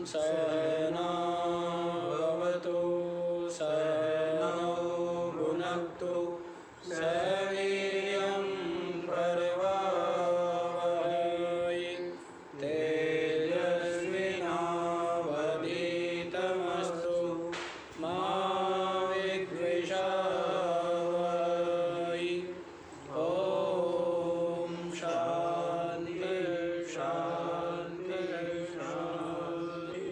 सहना भवतु सहनौ भुनक्तु सह वीर्यं करवावहै तेजस्विनावधीतमस्तु मा विद्विषावहै। ओम शांति शांति शांति।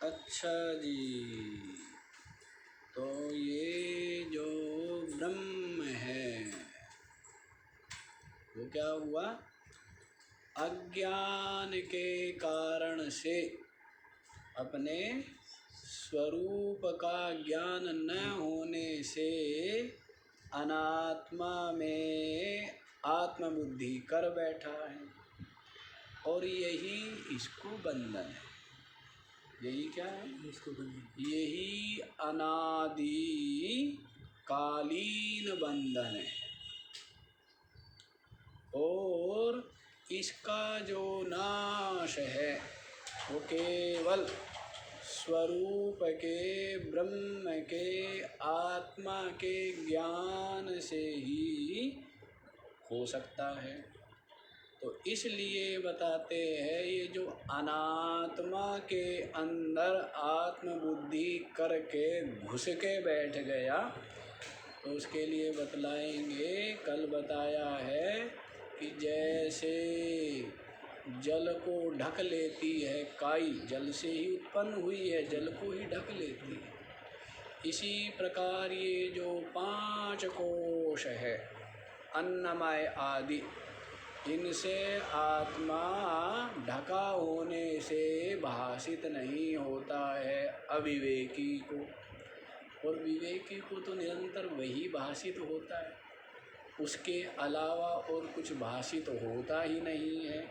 अच्छा जी, तो ये जो ब्रह्म है वो क्या हुआ? अज्ञान के कारण से अपने स्वरूप का ज्ञान न होने से अनात्मा में आत्मबुद्धि कर बैठा है और यही इसको बंधन है। यही क्या है? इसको बंधन, यही अनादि कालीन बंधन है और इसका जो नाश है वो केवल स्वरूप के ब्रह्म के आत्मा के ज्ञान से ही हो सकता है। तो इसलिए बताते हैं ये जो अनात्मा के अंदर आत्मबुद्धि करके घुस के बैठ गया तो उसके लिए बतलाएंगे। कल बताया है कि जैसे जल को ढक लेती है काई, जल से ही उत्पन्न हुई है, जल को ही ढक लेती है, इसी प्रकार ये जो 5 कोश है अन्नमय आदि, इनसे आत्मा ढका होने से भाषित नहीं होता है अविवेकी को, और विवेकी को तो निरंतर वही भाषित होता है, उसके अलावा और कुछ भाषित होता ही नहीं है,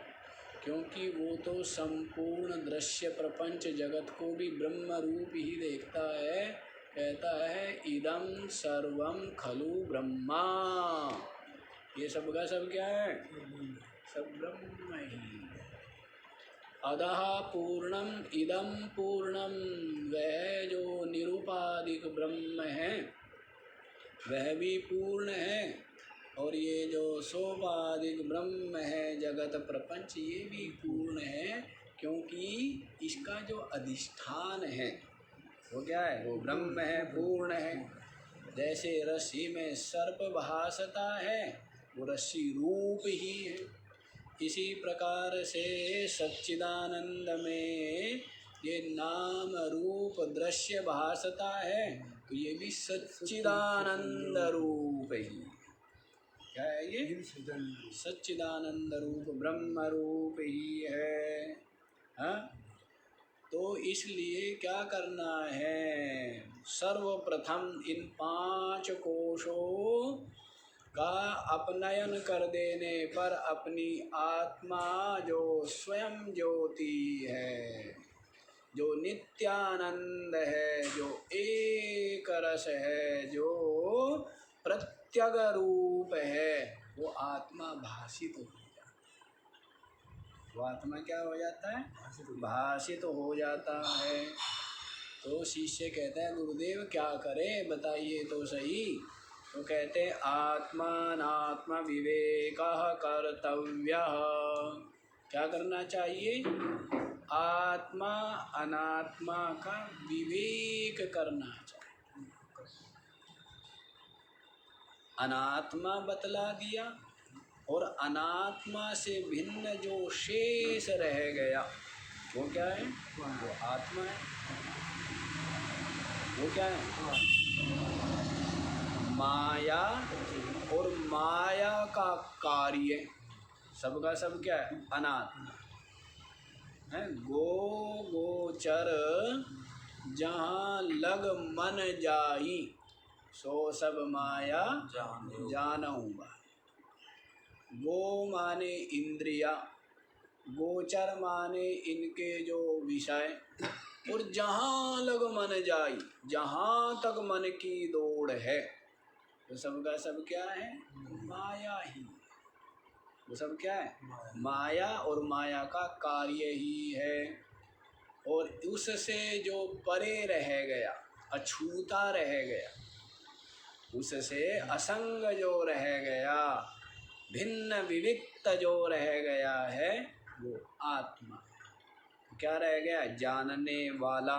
क्योंकि वो तो संपूर्ण दृश्य प्रपंच जगत को भी ब्रह्म रूप ही देखता है। कहता है इदं सर्वं खलु ब्रह्मा, ये सब का सब क्या है? सब ब्रह्म ही। अधः पूर्णम इदं पूर्णम, वह जो निरुपाधिक ब्रह्म है वह भी पूर्ण है और ये जो सोपाधिक ब्रह्म है जगत प्रपंच ये भी पूर्ण है, क्योंकि इसका जो अधिष्ठान है वो क्या है? वो ब्रह्म है, पूर्ण है। जैसे रस्सी में सर्प भासता है वो रस्सी रूप ही है, इसी प्रकार से सच्चिदानंद में ये नाम रूप दृश्य भासता है तो ये भी सच्चिदानंद रूप ही। क्या है ये? सच्चिदानंद रूप ब्रह्म रूप ही है। हाँ, तो इसलिए क्या करना है? सर्वप्रथम इन 5 कोशों का अपनयन कर देने पर अपनी आत्मा जो स्वयं ज्योति है, जो नित्यानंद है, जो एक रस है, जो प्रत्यग रूप है, वो आत्मा भाषित हो जाता है। वो आत्मा क्या हो जाता है? भाषित हो जाता है। तो शिष्य कहते हैं गुरुदेव क्या करें बताइए तो सही। तो कहते हैं आत्मानात्म विवेकः कर्तव्यः। क्या करना चाहिए? आत्मा अनात्मा का विवेक करना चाहिए। अनात्मा बतला दिया और अनात्मा से भिन्न जो शेष रह गया वो क्या है? वो आत्मा है। वो क्या है? माया और माया का कार्य सबका सब क्या है? अनात्मा है। गोचर जहाँ लग मन जाई सो सब माया जानऊँगा। गो माने इंद्रिया, गोचर माने इनके जो विषय, और जहाँ लग मन जाई, जहाँ तक मन की दौड़ है तो सबका सब क्या है? माया ही। वो सब क्या है? माया, और माया का कार्य ही है। और उससे जो परे रह गया, अछूता रह गया, उससे असंग जो रह गया, भिन्न विविक्त जो रह गया है, वो आत्मा है। क्या रह गया? जानने वाला।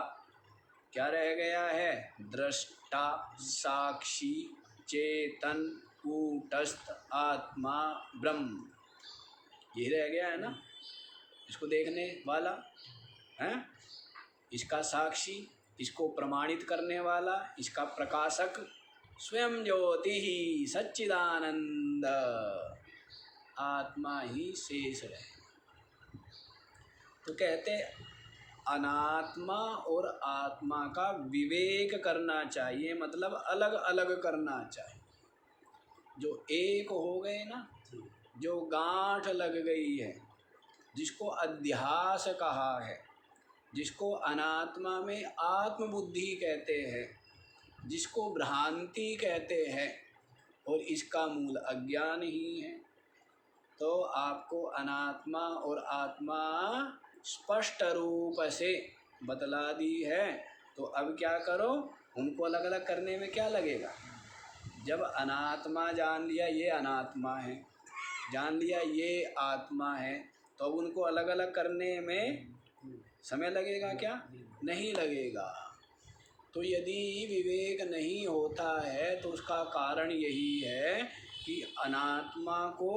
क्या रह गया है? दृष्टा, साक्षी, चेतन, कूटस्थ आत्मा ब्रह्म। यही रह गया है ना, इसको देखने वाला है, इसका साक्षी, इसको प्रमाणित करने वाला, इसका प्रकाशक स्वयं ज्योति ही सच्चिदानंद आत्मा ही शेष रहे। तो कहते अनात्मा और आत्मा का विवेक करना चाहिए, मतलब अलग अलग करना चाहिए। जो एक हो गए ना, जो गांठ लग गई है, जिसको अध्यास कहा है, जिसको अनात्मा में आत्मबुद्धि कहते हैं, जिसको भ्रांति कहते हैं, और इसका मूल अज्ञान ही है। तो आपको अनात्मा और आत्मा स्पष्ट रूप से बतला दी है। तो अब क्या करो? उनको अलग अलग करने में क्या लगेगा? जब अनात्मा जान लिया ये अनात्मा है, जान लिया ये आत्मा है, तो अब उनको अलग अलग करने में समय लगेगा क्या? नहीं लगेगा। तो यदि विवेक नहीं होता है तो उसका कारण यही है कि अनात्मा को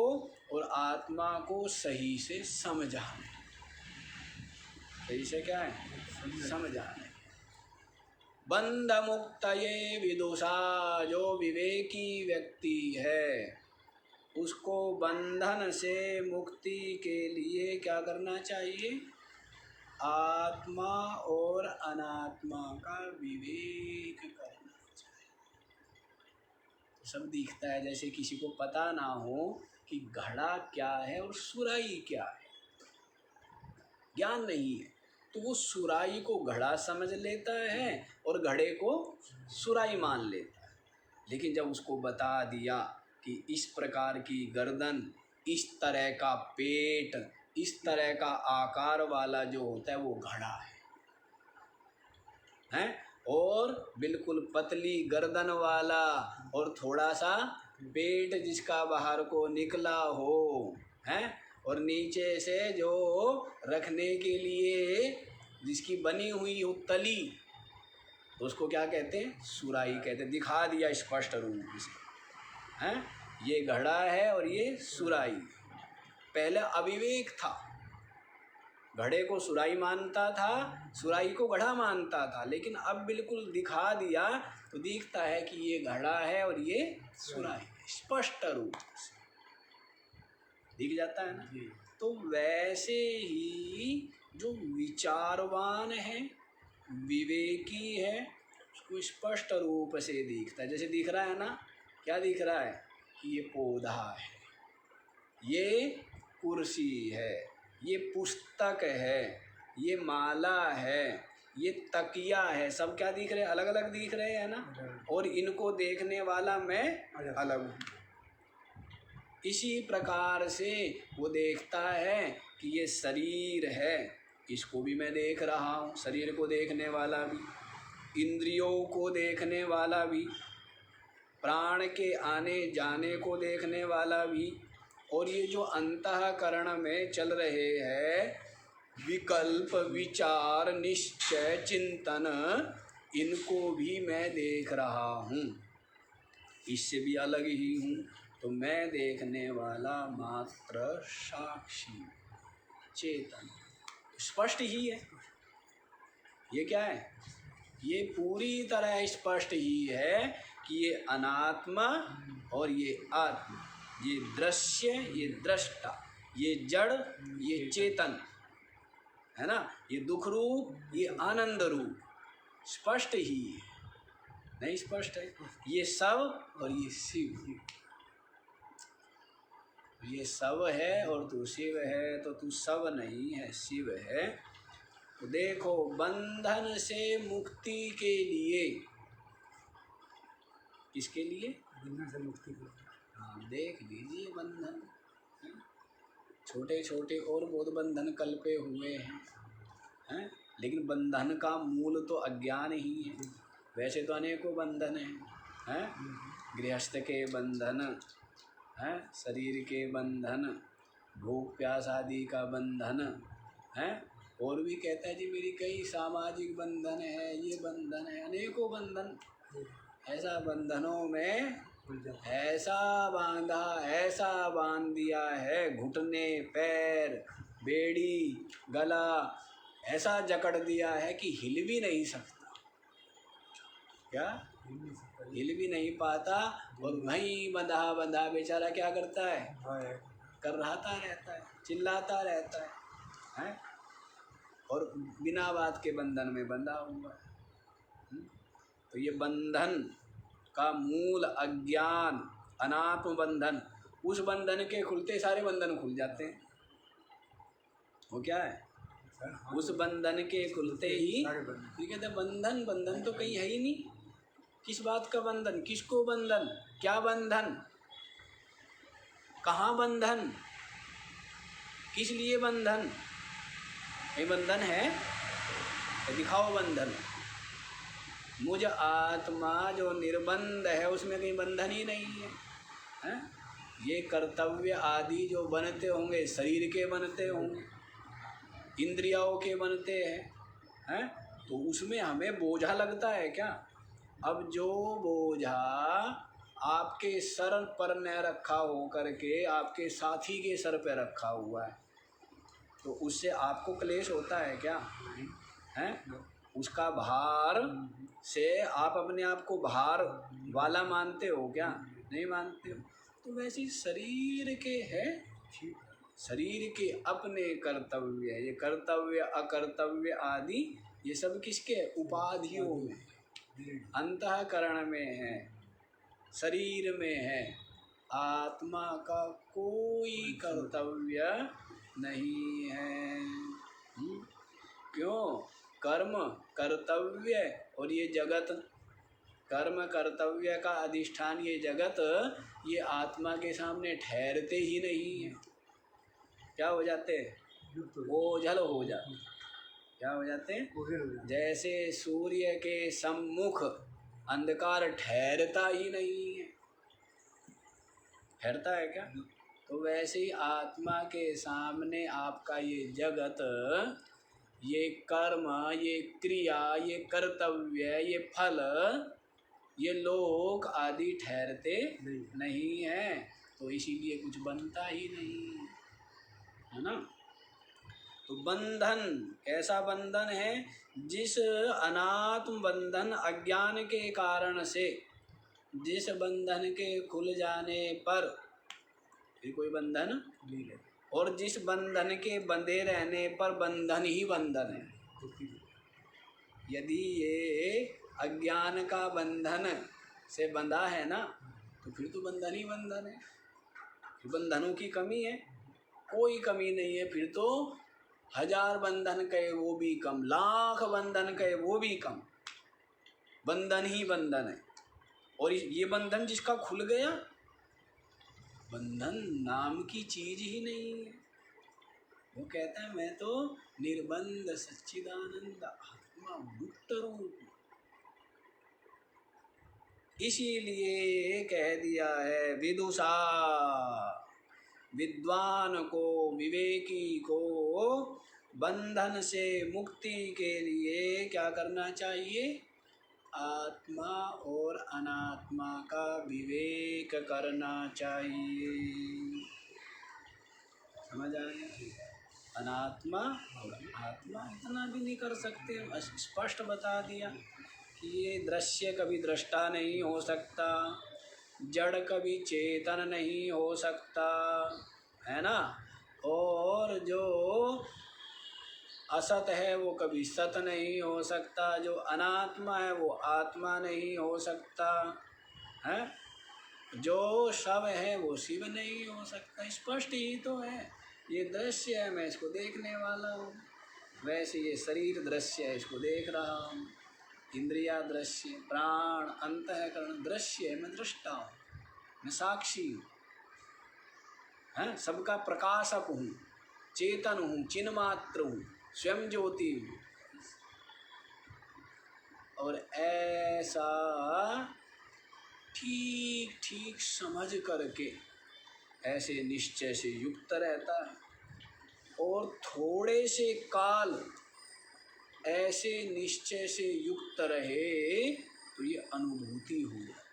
और आत्मा को सही से समझाने। सही से क्या है? समझाने। बंध मुक्त ये विदुषा, जो विवेकी व्यक्ति है, उसको बंधन से मुक्ति के लिए क्या करना चाहिए? आत्मा और अनात्मा का विवेक करना चाहिए। तो सब दिखता है, जैसे किसी को पता ना हो कि घड़ा क्या है और सुराही क्या है, ज्ञान नहीं है, तो वो सुराही को घड़ा समझ लेता है और घड़े को सुराही मान लेता है। लेकिन जब उसको बता दिया कि इस प्रकार की गर्दन, इस तरह का पेट, इस तरह का आकार वाला जो होता है वो घड़ा है, और बिल्कुल पतली गर्दन वाला और थोड़ा सा पेट जिसका बाहर को निकला हो है, और नीचे से जो रखने के लिए जिसकी बनी हुई हो तली, तो उसको क्या कहते हैं? सुराही कहते हैं। दिखा दिया स्पष्ट रूप से है, ये घड़ा है और ये सुराही। पहले अविवेक था, घड़े को सुराही मानता था, सुराही को घड़ा मानता था, लेकिन अब बिल्कुल दिखा दिया तो दिखता है कि ये घड़ा है और ये सुराही, स्पष्ट रूप से दिख जाता है ना। तो वैसे ही जो विचारवान है, विवेकी है, उसको स्पष्ट रूप से दिखता है। जैसे दिख रहा है ना, क्या दिख रहा है? कि ये पौधा है, ये कुर्सी है, ये पुस्तक है, ये माला है, ये तकिया है, सब क्या दिख रहे हैं? अलग अलग दिख रहे हैं ना। और इनको देखने वाला मैं अलग हूँ। इसी प्रकार से वो देखता है कि ये शरीर है, इसको भी मैं देख रहा हूँ, शरीर को देखने वाला भी, इंद्रियों को देखने वाला भी, प्राण के आने जाने को देखने वाला भी, और ये जो अंतःकरण में चल रहे हैं विकल्प, विचार, निश्चय, चिंतन, इनको भी मैं देख रहा हूँ, इससे भी अलग ही हूँ। तो मैं देखने वाला मात्र साक्षी, चेतन, स्पष्ट ही है। ये क्या है? ये पूरी तरह स्पष्ट ही है कि ये अनात्मा और ये आत्मा, ये दृश्य, ये दृष्टा, ये जड़, ये चेतन है ना, ये दुख रूप, ये आनंद रूप, स्पष्ट ही है। नहीं स्पष्ट है? ये सब और ये शिव, ये सब है और तू शिव है, तो तू सब नहीं है, शिव है। तो देखो, बंधन से मुक्ति के लिए, किसके लिए? बंधन से मुक्ति को। हाँ, देख लीजिए बंधन, छोटे छोटे और बहुत बंधन कल्पे हुए हैं, लेकिन बंधन का मूल तो अज्ञान ही है। वैसे तो अनेकों बंधन हैं, गृहस्थ के बंधन हैं, शरीर के बंधन, भूख प्यास आदि का बंधन है, और भी कहता है जी मेरी कई सामाजिक बंधन है, ये बंधन है, अनेकों बंधन। ऐसा बंधनों में ऐसा बांध दिया है, घुटने पैर बेड़ी गला ऐसा जकड़ दिया है कि हिल भी नहीं सकता। क्या हिल भी नहीं पाता, और वहीं बंधा बंधा बेचारा क्या करता है, करहाता रहता है, चिल्लाता रहता है, और बिना बात के बंधन में बंधा हुआ है। तो ये बंधन का मूल अज्ञान, अनात्म बंधन, उस बंधन के खुलते सारे बंधन खुल जाते हैं। वो क्या है, उस बंधन के खुलते ही ये कहते बंधन, बंधन तो कहीं है ही नहीं। किस बात का बंधन, किसको बंधन, क्या बंधन, कहाँ बंधन, किस लिए बंधन, ये बंधन है तो दिखाओ बंधन। मुझ आत्मा जो निर्बंध है उसमें कहीं बंधन ही नहीं है, ये कर्तव्य आदि जो बनते होंगे शरीर के बनते होंगे, इंद्रियों के बनते हैं, तो उसमें हमें बोझा लगता है क्या। अब जो बोझा आपके सर पर न रखा हो करके आपके साथी के सर पे रखा हुआ है, तो उससे आपको क्लेश होता है क्या, हैं? उसका भार से आप अपने आप को भार वाला मानते हो क्या, नहीं मानते हो। तो वैसे शरीर के है, शरीर के अपने कर्तव्य है, ये कर्तव्य अकर्तव्य आदि ये सब किसके उपाधियों में, अंतःकरण में है, शरीर में है। आत्मा का कोई कर्तव्य नहीं है। क्यों, कर्म कर्तव्य और ये जगत, कर्म कर्तव्य का अधिष्ठान ये जगत, ये आत्मा के सामने ठहरते ही नहीं है। क्या हो जाते, ओझल हो जाते। क्या हो जाते हैं, जैसे सूर्य के सम्मुख अंधकार ठहरता ही नहीं है, ठहरता है क्या। तो वैसे ही आत्मा के सामने आपका ये जगत, ये कर्म, ये क्रिया, ये कर्तव्य, ये फल, ये लोक आदि ठहरते नहीं है, तो इसीलिए कुछ बनता ही नहीं है ना। तो बंधन, ऐसा बंधन है जिस अनात्म बंधन अज्ञान के कारण से, जिस बंधन के खुल जाने पर फिर कोई बंधन नहीं है, और जिस बंधन के बंधे रहने पर बंधन ही बंधन है। यदि ये अज्ञान का बंधन से बंधा है ना, तो फिर तो बंधन ही बंधन है, फिर बंधनों की कमी है, कोई कमी नहीं है। फिर तो 1000 बंधन कहे वो भी कम, लाख बंधन कहे वो भी कम, बंधन ही बंधन है। और ये बंधन जिसका खुल गया, बंधन नाम की चीज ही नहीं है। वो कहता है मैं तो निर्बंध सच्चिदानंद आत्मा मुक्त रूप। इसीलिए कह दिया है विदुषा, विद्वान को, विवेकी को बंधन से मुक्ति के लिए क्या करना चाहिए, आत्मा और अनात्मा का विवेक करना चाहिए। समझ आया, अनात्मा और आत्मा इतना भी नहीं कर सकते, स्पष्ट बता दिया कि ये दृश्य कभी दृष्टा नहीं हो सकता, जड़ कभी चेतन नहीं हो सकता, है ना। और जो असत है वो कभी सत नहीं हो सकता, जो अनात्मा है वो आत्मा नहीं हो सकता है, जो शव है वो शिव नहीं हो सकता। स्पष्ट ही तो है, ये दृश्य है मैं इसको देखने वाला हूँ, वैसे ये शरीर दृश्य है इसको देख रहा हूँ, इंद्रिया दृश्य, प्राण अंतःकरण दृश्य है मैं दृष्टा हूँ। मैं साक्षी हूँ, हैं, सबका प्रकाशक हूँ, चेतन हूँ, चिन्मात्र हूँ, स्वयं ज्योति हूँ। और ऐसा ठीक ठीक समझ करके ऐसे निश्चय से युक्त रहता है, और थोड़े से काल ऐसे निश्चय से युक्त रहे तो ये अनुभूति हो जाए।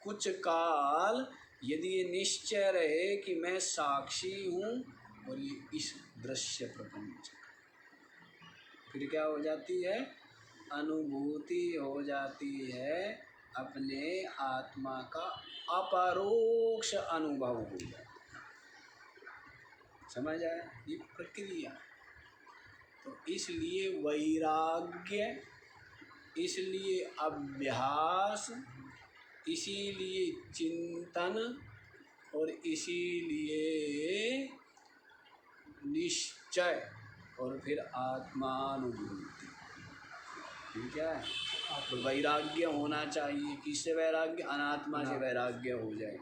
कुछ काल यदि ये निश्चय रहे कि मैं साक्षी हूँ और ये इस दृश्य प्रपंच, फिर क्या हो जाती है? अनुभूति हो जाती है, अपने आत्मा का अपरोक्ष अनुभव हो जाता है। समझ आया? ये प्रक्रिया। तो इसलिए वैराग्य, इसलिए अभ्यास, इसीलिए चिंतन और इसीलिए निश्चय और फिर आत्मानुभूति। ठीक है? तो वैराग्य होना चाहिए। किससे वैराग्य? अनात्मा से वैराग्य हो जाए,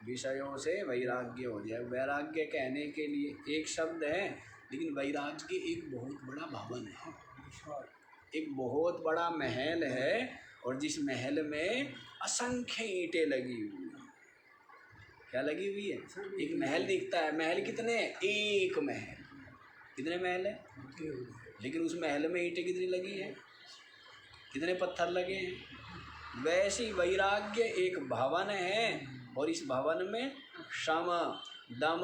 विषयों से वैराग्य हो जाए। वैराग्य कहने के लिए एक शब्द है, लेकिन वैराग्य एक बहुत बड़ा भवन है, एक बहुत बड़ा महल है, और जिस महल में असंख्य ईंटें लगी हुई हैं। क्या लगी हुई है? एक महल दिखता है। महल कितने? एक महल। कितने महल है? लेकिन उस महल में ईंटें कितनी लगी हैं? कितने पत्थर लगे हैं? वैसी वैराग्य एक भवन है, और इस भवन में शम, दम,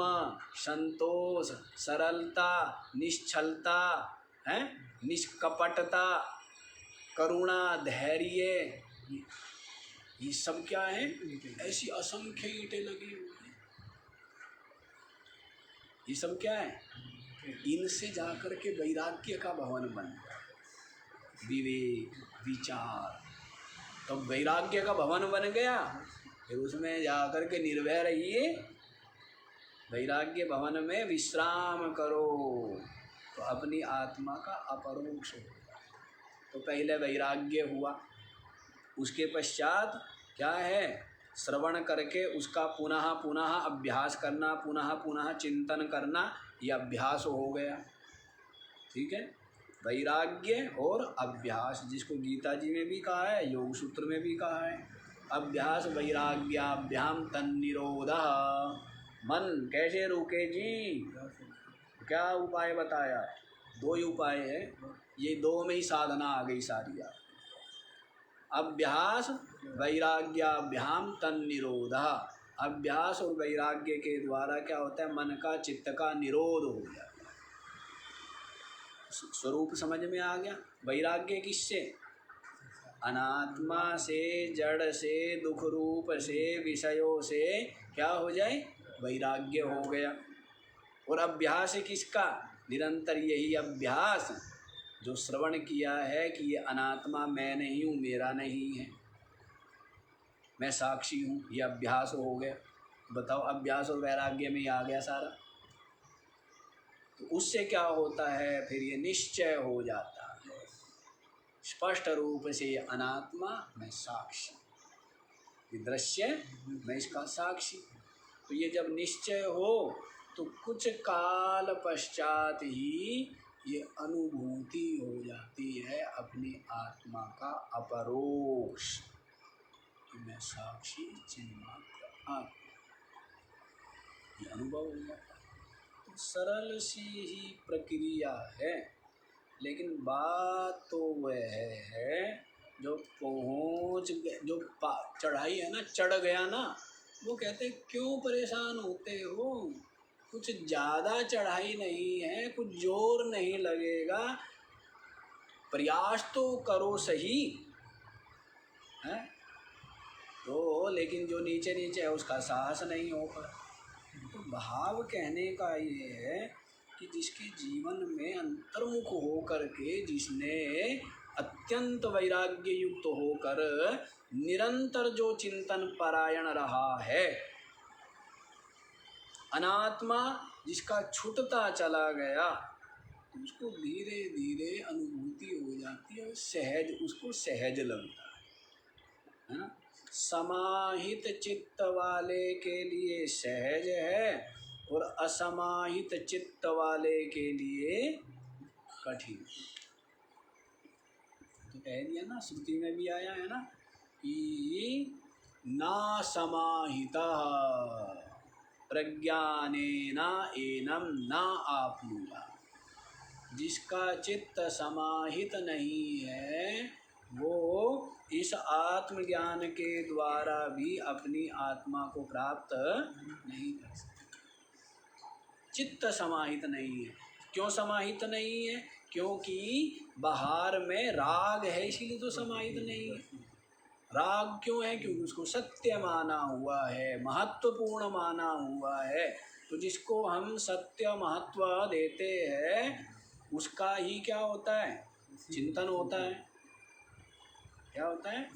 संतोष, सरलता, निश्चलता है, निष्कपटता, करुणा, धैर्य, ये सब क्या है? ऐसी असंख्य ईंटें लगी हुई हैं। ये सब क्या है? इनसे जाकर के वैराग्य का भवन बन गया। विवेक, विचार, तो वैराग्य का भवन बन गया। फिर उसमें जाकर के निर्भय रहिए, वैराग्य भवन में विश्राम करो, तो अपनी आत्मा का अपरोक्ष होगा। तो पहले वैराग्य हुआ, उसके पश्चात क्या है? श्रवण करके उसका पुनः पुनः अभ्यास करना, पुनः पुनः चिंतन करना, ये अभ्यास हो गया। ठीक है? वैराग्य और अभ्यास, जिसको गीता जी में भी कहा है, योग सूत्र में भी कहा है, अभ्यास वैराग्याभ्याम तन्निरोधः। मन कैसे रोके जी? क्या उपाय बताया? दो ही उपाय है, ये दो में ही साधना आ गई सारी। अभ्यास वैराग्याभ्याम तन्निरोधः। अभ्यास और वैराग्य के द्वारा क्या होता है? मन का, चित्त का निरोध हो जाता है। स्वरूप समझ में आ गया? वैराग्य किससे? अनात्मा से, जड़ से, दुख रूप से, विषयों से क्या हो जाए? वैराग्य हो गया। और अभ्यास किसका? निरंतर यही अभ्यास जो श्रवण किया है कि ये अनात्मा मैं नहीं हूँ, मेरा नहीं है, मैं साक्षी हूँ, ये अभ्यास हो गया। बताओ, अभ्यास और वैराग्य में आ गया सारा। तो उससे क्या होता है? फिर ये निश्चय हो जाता है स्पष्ट रूप से, ये अनात्मा मैं साक्षी, ये दृश्य मैं इसका साक्षी। तो ये जब निश्चय हो तो कुछ काल पश्चात ही ये अनुभूति हो जाती है अपनी आत्मा का अपरोक्ष, कि मैं साक्षी चिन्मात्र आत्मा, ये अनुभव हो जाता है। तो सरल सी ही प्रक्रिया है, लेकिन बात तो वह है जो पहुँच गए, जो चढ़ाई है ना, चढ़ गया ना, वो कहते क्यों परेशान होते हो? कुछ ज़्यादा चढ़ाई नहीं है, कुछ जोर नहीं लगेगा, प्रयास तो करो सही है। तो लेकिन जो नीचे नीचे है उसका साहस नहीं हो पा। तो भाव कहने का ये है कि जिसके जीवन में अंतर्मुख हो करके, जिसने अत्यंत वैराग्य युक्त होकर निरंतर जो चिंतन परायण रहा है, अनात्मा जिसका छूटता चला गया, तो उसको धीरे धीरे अनुभूति हो जाती है, सहज, उसको सहज लगता है। है ना। समाहित चित्त वाले के लिए सहज है और असमाहित चित्त वाले के लिए कठिन। तो कह दिया ना, श्रुति में भी आया है ना कि ना समाहितः प्रज्ञानेन एनम न आप्नुयात्। जिसका चित्त समाहित नहीं है वो इस आत्मज्ञान के द्वारा भी अपनी आत्मा को प्राप्त नहीं कर सकता। चित्त समाहित नहीं है। क्यों समाहित नहीं है? क्योंकि बाहर में राग है, इसीलिए तो समाहित नहीं है। राग क्यों है? क्योंकि उसको सत्य माना हुआ है, महत्वपूर्ण माना हुआ है। तो जिसको हम सत्य महत्व देते हैं उसका ही क्या होता है? चिंतन होता है। क्या होता है?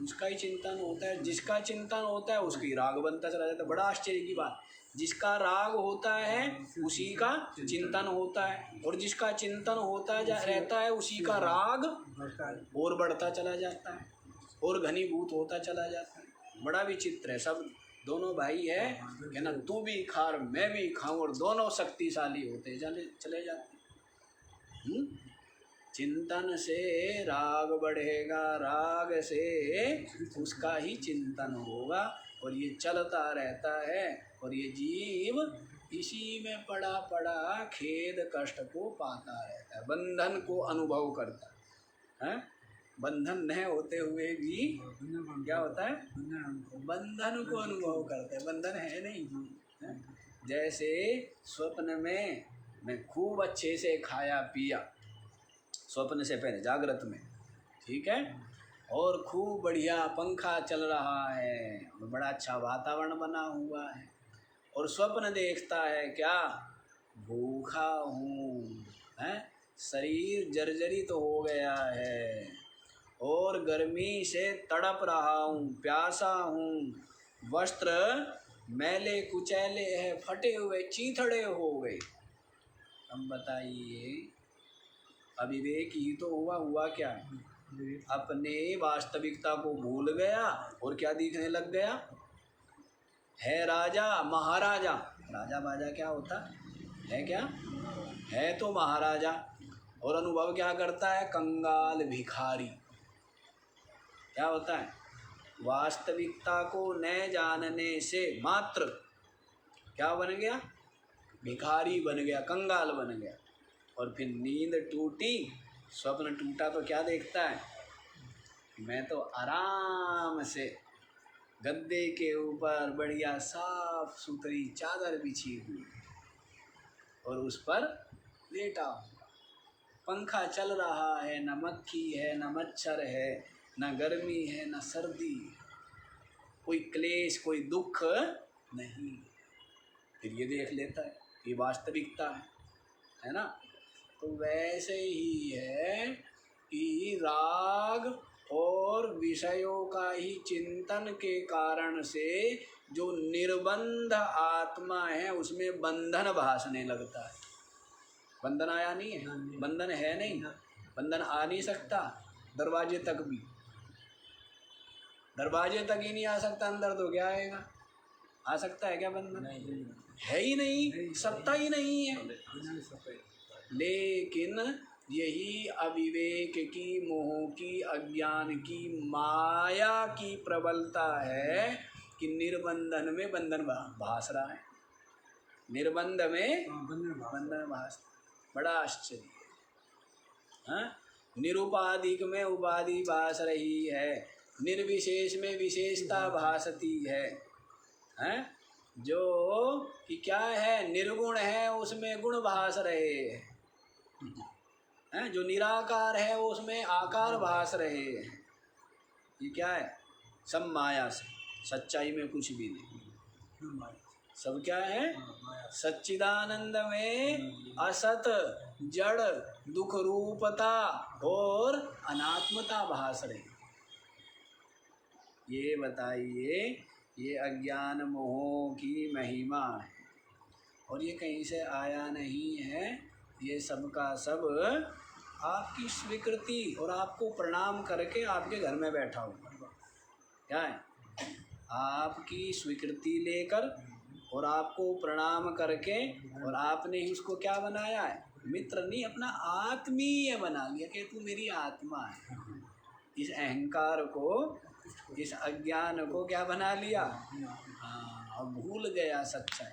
उसका ही चिंतन होता है। जिसका चिंतन होता है उसकी राग बनता चला जाता है। बड़ा आश्चर्य की बात, जिसका राग होता है उसी का चिंतन होता है, और जिसका चिंतन होता रहता है उसी का राग और बढ़ता चला जाता है और घनीभूत होता चला जाता है। बड़ा विचित्र है। सब दोनों भाई है कि ना, तू भी खा और मैं भी खाऊं, और दोनों शक्तिशाली होते चले जाते हैं। चिंतन से राग बढ़ेगा, राग से उसका ही चिंतन होगा, और ये चलता रहता है। और ये जीव इसी में पड़ा पड़ा खेद कष्ट को पाता रहता है, बंधन को अनुभव करता है। बंधन न होते हुए भी क्या होता है? बंधन को अनुभव करते हैं। बंधन है नहीं है? जैसे स्वप्न में मैं खूब अच्छे से खाया पिया, स्वप्न से पहले जागृत में, ठीक है, और खूब बढ़िया पंखा चल रहा है और बड़ा अच्छा वातावरण बना हुआ है, और स्वप्न देखता है क्या? भूखा हूँ, है, शरीर जर्जरित तो हो गया है और गर्मी से तड़प रहा हूँ, प्यासा हूँ, वस्त्र मैले कुचैले हैं, फटे हुए चीथड़े हो गए। अब बताइए, अविवेक ही तो हुआ क्या? अपने वास्तविकता को भूल गया और क्या दिखने लग गया? है राजा महाराजा। राजा बाजा क्या होता है? क्या है? तो महाराजा। और अनुभव क्या करता है? कंगाल भिखारी। क्या होता है? वास्तविकता को न जानने से मात्र क्या बन गया? भिखारी बन गया, कंगाल बन गया। और फिर नींद टूटी, स्वप्न टूटा तो क्या देखता है? मैं तो आराम से गद्दे के ऊपर बढ़िया साफ सुथरी चादर बिछी हुई और उस पर लेटा हुआ, पंखा चल रहा है, न मक्खी है, न मच्छर है, न गर्मी है, न सर्दी, कोई क्लेश, कोई दुख नहीं। फिर ये देख लेता है ये वास्तविकता है ना। तो वैसे ही है कि राग और विषयों का ही चिंतन के कारण से जो निर्बंध आत्मा है उसमें बंधन भासने लगता है। बंधन आया नहीं है? बंधन है नहीं, बंधन आ नहीं सकता। दरवाजे तक भी, दरवाजे तक ही नहीं आ सकता, अंदर तो क्या आएगा? आ सकता है क्या बंधन? है ही नहीं, सत्ता ही नहीं है। लेकिन यही अविवेक की, मोह की, अज्ञान की, माया की प्रबलता है कि निर्बंधन में बंधन भास रहा है, निर्बंध में बंधन भास। बड़ा आश्चर्य है। निरुपाधिक में उपाधि भास रही है, निर्विशेष में विशेषता भासती है। जो कि क्या है? निर्गुण है उसमें गुण भास रहे हैं, जो निराकार है उसमें आकार भास रहे हैं। ये क्या है? सब माया से, सच्चाई में कुछ भी नहीं। सब क्या है? सच्चिदानंद में असत, जड़, दुख रूपता और अनात्मता भास रही। ये बताइए, ये अज्ञान मोह की महिमा है और ये कहीं से आया नहीं है। ये सब का सब आपकी स्वीकृति और आपको प्रणाम करके आपके घर में बैठा हुआ। क्या है, आपकी स्वीकृति लेकर और आपको प्रणाम करके और आपने ही उसको क्या बनाया है, मित्र नहीं, अपना आत्मीय बना लिया कि तू मेरी आत्मा है। इस अहंकार को, इस अज्ञान को क्या बना लिया, हाँ, और भूल गया सच्चाई।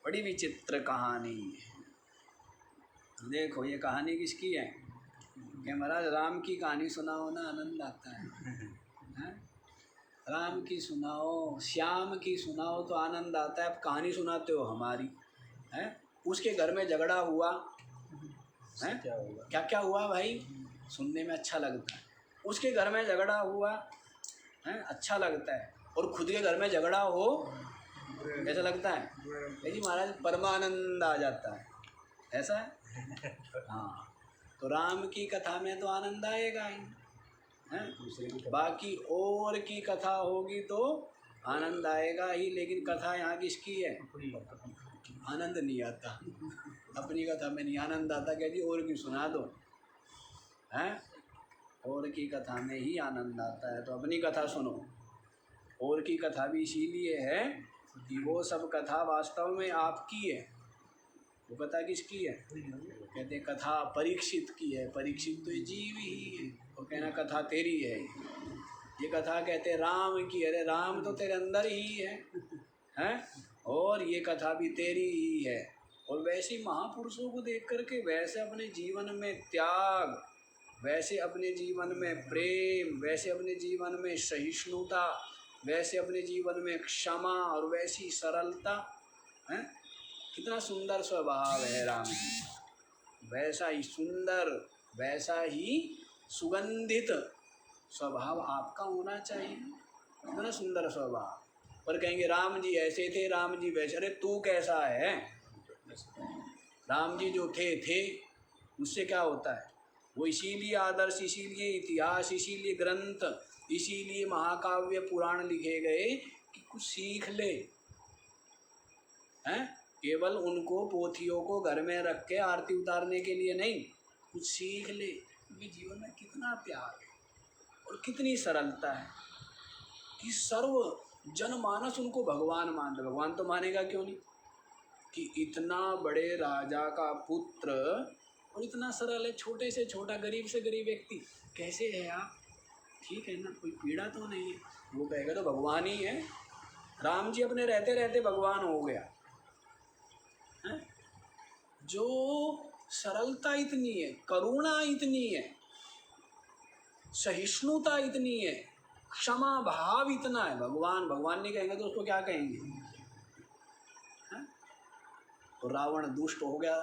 बड़ी विचित्र कहानी है। देखो ये कहानी किसकी है कि महाराज राम की कहानी सुनाओ ना, आनंद आता है? राम की सुनाओ, श्याम की सुनाओ तो आनंद आता है। अब कहानी सुनाते हो हमारी है, उसके घर में झगड़ा हुआ है, क्या क्या हुआ भाई, सुनने में अच्छा लगता है। उसके घर में झगड़ा हुआ है, अच्छा लगता है, और खुद के घर में झगड़ा हो कैसा लगता है, जी महाराज परमानंद आ जाता है, ऐसा है। हाँ, तो राम की कथा में तो आनंद आएगा ही है, बाकी और की कथा होगी तो आनंद आएगा ही, लेकिन कथा यहाँ किसकी है, आनंद नहीं आता। अपनी कथा में नहीं आनंद आता, क्या जी और की सुना दो हैं, और की कथा में ही आनंद आता है। तो अपनी कथा सुनो। और की कथा भी इसीलिए है कि वो सब कथा वास्तव में आपकी है। वो कथा किसकी है, कहते कथा परीक्षित की है। परीक्षित तो ये जीव ही है, वो कहना कथा तेरी है। ये कथा कहते राम की, अरे राम तो तेरे अंदर ही है हैं, और ये कथा भी तेरी ही है। और वैसे महापुरुषों को देख करके वैसे अपने जीवन में त्याग, वैसे अपने जीवन में प्रेम, वैसे अपने जीवन में सहिष्णुता, वैसे अपने जीवन में क्षमा और वैसी सरलता है। कितना सुंदर स्वभाव है राम जी, वैसा ही सुंदर, वैसा ही सुगंधित स्वभाव आपका होना चाहिए। कितना सुंदर स्वभाव। पर कहेंगे राम जी ऐसे थे, राम जी वैसे, अरे तू कैसा है, राम जी जो थे उससे क्या होता है। वो इसीलिए आदर्श, इसीलिए इतिहास, इसीलिए ग्रंथ, इसीलिए महाकाव्य पुराण लिखे गए कि कुछ सीख ले हैं। केवल उनको पोथियों को घर में रख के आरती उतारने के लिए नहीं, कुछ सीख ले। उनके जीवन में कितना त्याग है और कितनी सरलता है कि सर्व जनमानस उनको भगवान मानते। भगवान तो मानेगा क्यों नहीं, कि इतना बड़े राजा का पुत्र और इतना सरल है, छोटे से छोटा, गरीब से गरीब व्यक्ति, कैसे है आप, ठीक है ना, कोई पीड़ा तो नहीं है। वो कहेगा तो भगवान ही है। राम जी अपने रहते रहते भगवान हो गया है? जो सरलता इतनी है, करुणा इतनी है, सहिष्णुता इतनी है, क्षमा भाव इतना है, भगवान भगवान नहीं कहेंगे तो उसको क्या कहेंगे है? तो रावण दुष्ट हो गया,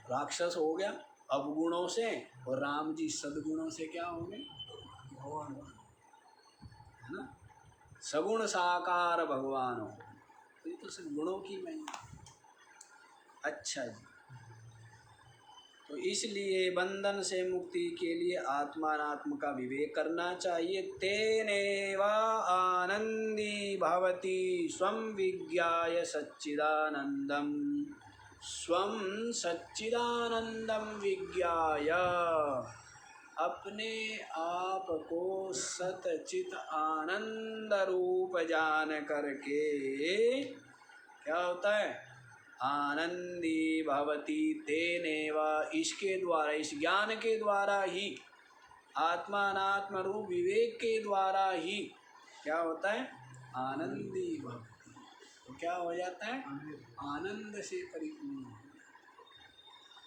राक्षस हो गया अवगुणों से, और राम जी सद्गुणों से क्या हो गए, भगवान है ना, सगुण साकार भगवान हो। तो ये तो सिर्फ गुणों की महिमा। अच्छा जी, तो इसलिए बंधन से मुक्ति के लिए आत्मानात्म का विवेक करना चाहिए। तेनेवा आनंदी भवति स्वं विज्ञाय सच्चिदानंदम, स्वं सच्चिदानंदम विज्ञाय, अपने आप को सतचित आनंद रूप जान करके क्या होता है, आनंदी भवति तेनेव, इसके द्वारा, इस ज्ञान के द्वारा ही, आत्मानात्म रूप विवेक के द्वारा ही क्या होता है, आनंदी भवति। तो क्या हो जाता है, आनंद से परिपूर्ण।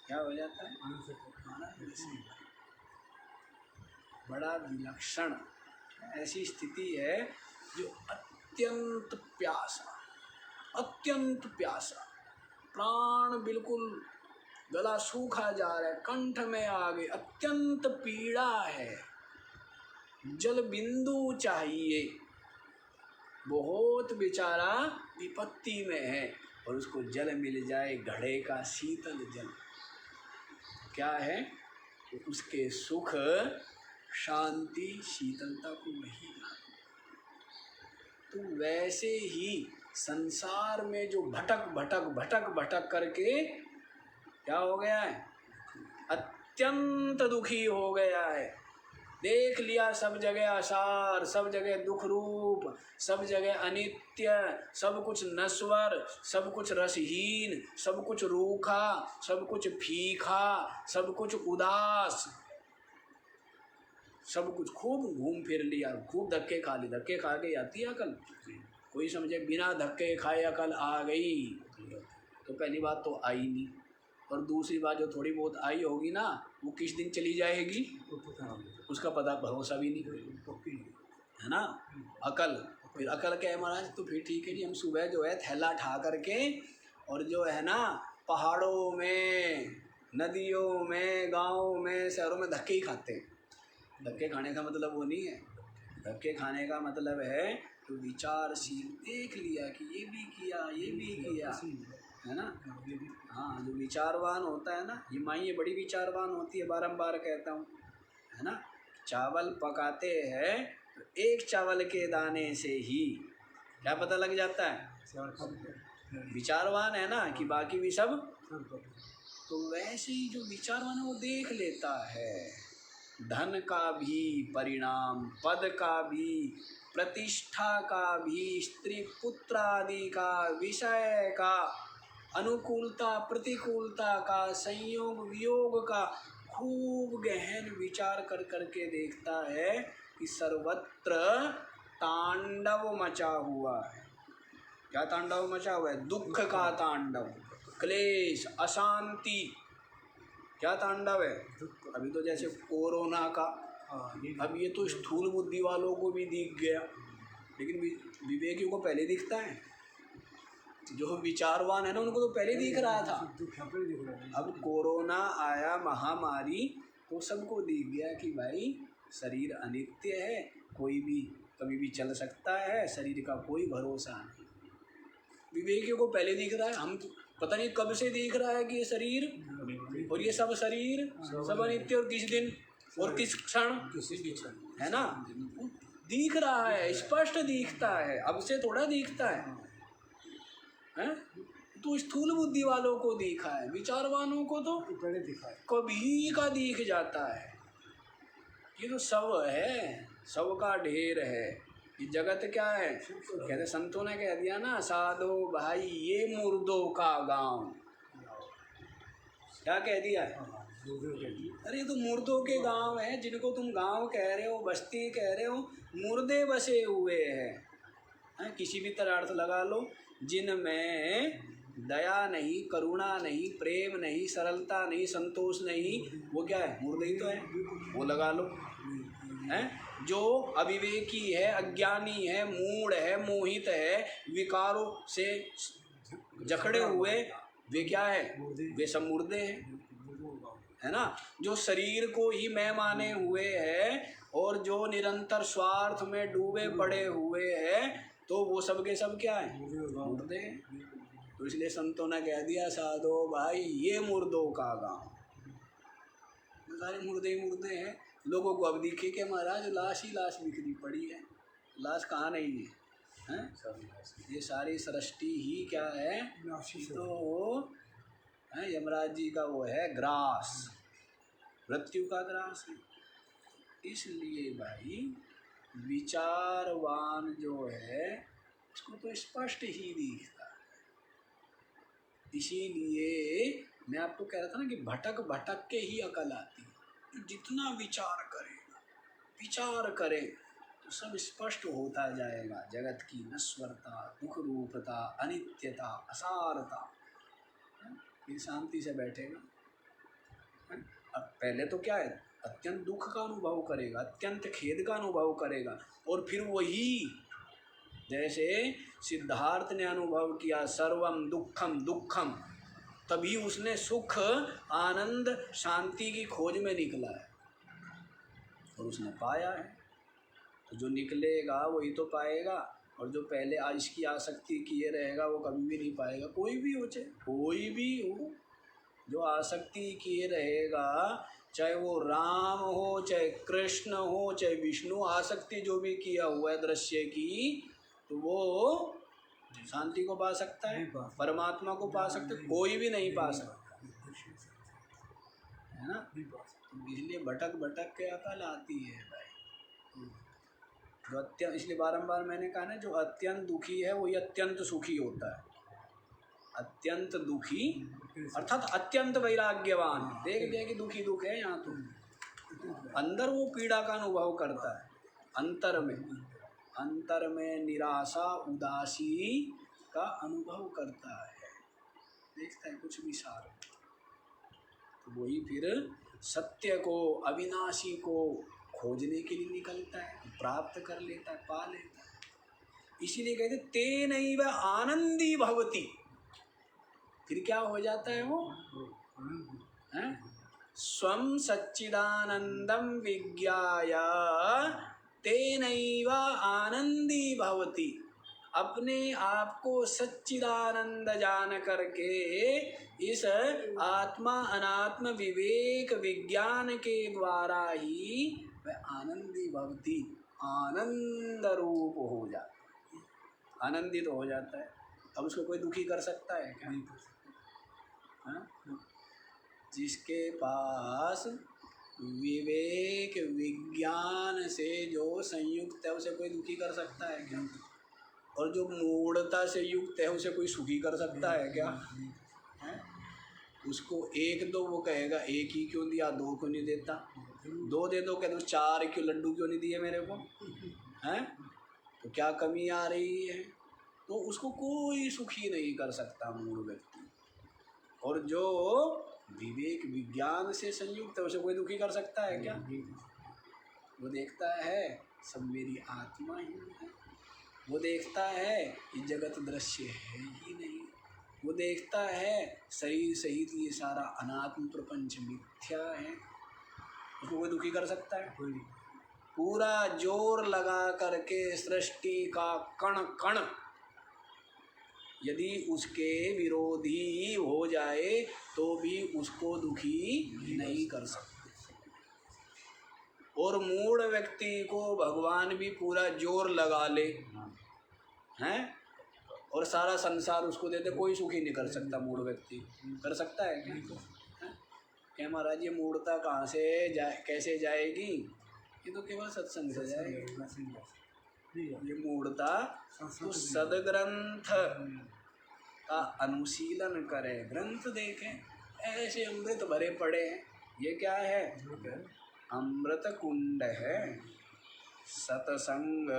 क्या हो जाता है, आनंद से। बड़ा विलक्षण ऐसी स्थिति है जो अत्यंत प्यासा, अत्यंत प्यासा, प्राण बिल्कुल गला सूखा जा रहा है, कंठ में आ गए, अत्यंत पीड़ा है, जल बिंदु चाहिए, बहुत बेचारा विपत्ति में है, और उसको जल मिल जाए, घड़े का शीतल जल, क्या है, तो उसके सुख, शांति, शीतलता को वही लाते। तो वैसे ही संसार में जो भटक भटक भटक भटक करके क्या हो गया है, अत्यंत दुखी हो गया है। देख लिया सब जगह आसार, सब जगह दुख रूप, सब जगह अनित्य, सब कुछ नश्वर, सब कुछ रसहीन, सब कुछ रूखा, सब कुछ फीका, सब कुछ उदास, सब कुछ खूब घूम फिर लिया, खूब धक्के खा लिए। धक्के खा के आती है अकल। कोई समझे बिना धक्के खाए अकल आ गई, तो पहली बात तो आई नहीं, और दूसरी बात जो थोड़ी बहुत आई होगी ना, वो किस दिन चली जाएगी उसका पता भरोसा भी नहीं, है ना। अकल, फिर अकल क्या है महाराज, तो फिर ठीक है जी, हम सुबह जो है थैला उठा करके और जो है ना पहाड़ों में, नदियों में, गाँव में, शहरों में धक्के ही खाते हैं। धक्के खाने का मतलब वो नहीं है, धक्के खाने का मतलब है तो विचारशील, देख लिया कि ये भी किया, ये भी किया, है ना। हाँ, जो विचारवान होता है ना, ये माई ये बड़ी विचारवान होती है, बारंबार कहता हूँ, है ना। चावल पकाते हैं तो एक चावल के दाने से ही क्या पता लग जाता है, विचारवान है ना, कि बाकी भी सब। तो वैसे ही जो विचारवान है वो देख लेता है धन का भी परिणाम, पद का भी, प्रतिष्ठा का भी, स्त्री पुत्र आदि का, विषय का, अनुकूलता प्रतिकूलता का, संयोग वियोग का खूब गहन विचार कर करके देखता है कि सर्वत्र तांडव मचा हुआ है। क्या तांडव मचा हुआ है? दुख का तांडव, क्लेश, अशांति। क्या तांडव है? अभी तो जैसे कोरोना का, अब ये तो स्थूल बुद्धि वालों को भी दिख गया, लेकिन विवेकियों को पहले दिखता है। जो विचारवान है ना उनको तो पहले दिख रहा था। अब कोरोना आया, महामारी, तो सबको दिख गया कि भाई शरीर अनित्य है, कोई भी कभी भी चल सकता है, शरीर का कोई भरोसा नहीं। विवेकियों को पहले दिख रहा है, हम पता नहीं कब से दिख रहा है कि ये शरीर और ये सब शरीर सब अनित्य, और किस दिन और किस क्षण, है ना, दिख रहा है, स्पष्ट दिखता है, अब से थोड़ा दिखता है। तो स्थूल बुद्धि वालों को दिखा है, विचारवानों को तो पहले दिखा है, कभी का दिख जाता है। ये तो सब है, सब का ढेर है, ये जगत क्या है। कहते संतों ने कह दिया ना, साधो भाई ये मुर्दों का गांव। क्या कह दिया है? अरे तो मुर्दों के गांव है, जिनको तुम गांव कह रहे हो, बस्ती कह रहे हो, मुर्दे बसे हुए हैं। किसी भी तरह अर्थ लगा लो, जिनमें दया नहीं, करुणा नहीं, प्रेम नहीं, सरलता नहीं, संतोष नहीं, वो क्या है? मुर्दे ही तो है, वो लगा लो। हैं जो अविवेकी है, अज्ञानी है, मूढ़ है, मोहित है, विकारों से जकड़े हुए, वे क्या है? वे सब मुर्दे हैं, है ना। जो शरीर को ही मैं माने हुए है और जो निरंतर स्वार्थ में डूबे पड़े हुए हैं, तो वो सब के सब क्या है? मुर्दे हैं। तो इसलिए संतों ने कह दिया, साधो भाई ये मुर्दों का गांव। सारे मुर्दे ही मुर्दे हैं। लोगों को अब दिखे कि महाराज लाश ही लाश बिखरी पड़ी है, लाश कहाँ नहीं है, हैं? ये सारी सृष्टि ही क्या है? तो यमराज जी का वो है ग्रास, मृत्यु का ग्रास है। इसलिए भाई विचारवान जो है उसको तो स्पष्ट ही दिखता है। इसीलिए मैं आपको कह रहा था ना कि भटक भटक के ही अकल आती है। जितना विचार करेगा, विचार करे तो सब स्पष्ट होता जाएगा। जगत की नश्वरता, दुख रूपता, अनित्यता, असारता, फिर शांति से बैठेगा। अब पहले तो क्या है? अत्यंत दुख का अनुभव करेगा, अत्यंत खेद का अनुभव करेगा, और फिर वही जैसे सिद्धार्थ ने अनुभव किया, सर्वम दुखम दुखम, तभी उसने सुख, आनंद, शांति की खोज में निकला है और उसने पाया है। तो जो निकलेगा वही तो पाएगा, और जो पहले इसकी आसक्ति किए रहेगा वो कभी भी नहीं पाएगा। कोई भी हो, चाहे कोई भी हो, जो आसक्ति किए रहेगा, चाहे वो राम हो, चाहे कृष्ण हो, चाहे विष्णु, आसक्ति जो भी किया हुआ है दृश्य की, तो वो शांति को पा सकता है, परमात्मा को पा सकता है। कोई भी नहीं पा सकता, है ना। इसलिए भटक भटक के अकल आती है भाई। जो अत्यंत, इसलिए बारंबार मैंने कहा ना, जो अत्यंत दुखी है वही अत्यंत सुखी होता है। अत्यंत दुखी अर्थात अत्यंत वैराग्यवान। देख लिया कि दुखी दुख है यहाँ, तो अंदर वो पीड़ा का अनुभव करता है। अंतर में निराशा उदासी का अनुभव करता है, देखता है कुछ भी सार। तो वही फिर सत्य को, अविनाशी को खोजने के लिए निकलता है, प्राप्त कर लेता है, पा लेता है। इसीलिए कहते तेनैव आनंदी भवति। फिर क्या हो जाता है वो? स्वं सच्चिदानंदम विज्ञाय तेनैव आनंदी भवति। अपने आप को सच्चिदानंद जान करके इस आत्मा अनात्म विवेक विज्ञान के द्वारा ही वह आनंदी भवति, आनंद रूप हो जाता है, आनंदित हो जाता है। अब उसको कोई दुखी कर सकता है क्या? नहीं कर सकता। जिसके पास विवेक विज्ञान से जो संयुक्त है उसे कोई दुखी कर सकता है क्या? और जो मूढ़ता से युक्त है उसे कोई सुखी कर सकता है क्या? है? उसको एक दो वो कहेगा एक ही क्यों दिया, दो क्यों नहीं देता, दो दे दो, कह दो चार क्यों, लड्डू क्यों नहीं दिए मेरे को, हैं? तो क्या कमी आ रही है? तो उसको कोई सुखी नहीं कर सकता मूढ़ व्यक्ति। और जो विवेक विज्ञान से संयुक्त है उसे कोई दुखी कर सकता है क्या? वो देखता है सब मेरी आत्मा ही है, वो देखता है ये जगत दृश्य है ही नहीं, वो देखता है शरीर सहित ये सारा अनात्म प्रपंच मिथ्या है। उसको कोई दुखी कर सकता है? कोई नहीं। पूरा जोर लगा करके सृष्टि का कण कण यदि उसके विरोधी हो जाए तो भी उसको दुखी नहीं कर सकते। और मूढ़ व्यक्ति को भगवान भी पूरा जोर लगा ले, हैं, और सारा संसार उसको दे दे, कोई सुखी नहीं कर सकता। मूढ़ व्यक्ति कर सकता है क्या? महाराज ये मूढ़ता कहाँ से जाए, कैसे जाएगी? ये तो केवल सत्संग से जाएगी। ये मूढ़ता तो सदग्रंथ का अनुशीलन करे, ग्रंथ देखे, ऐसे अमृत भरे पड़े हैं। ये क्या है? अमृत कुंड है। सत्संग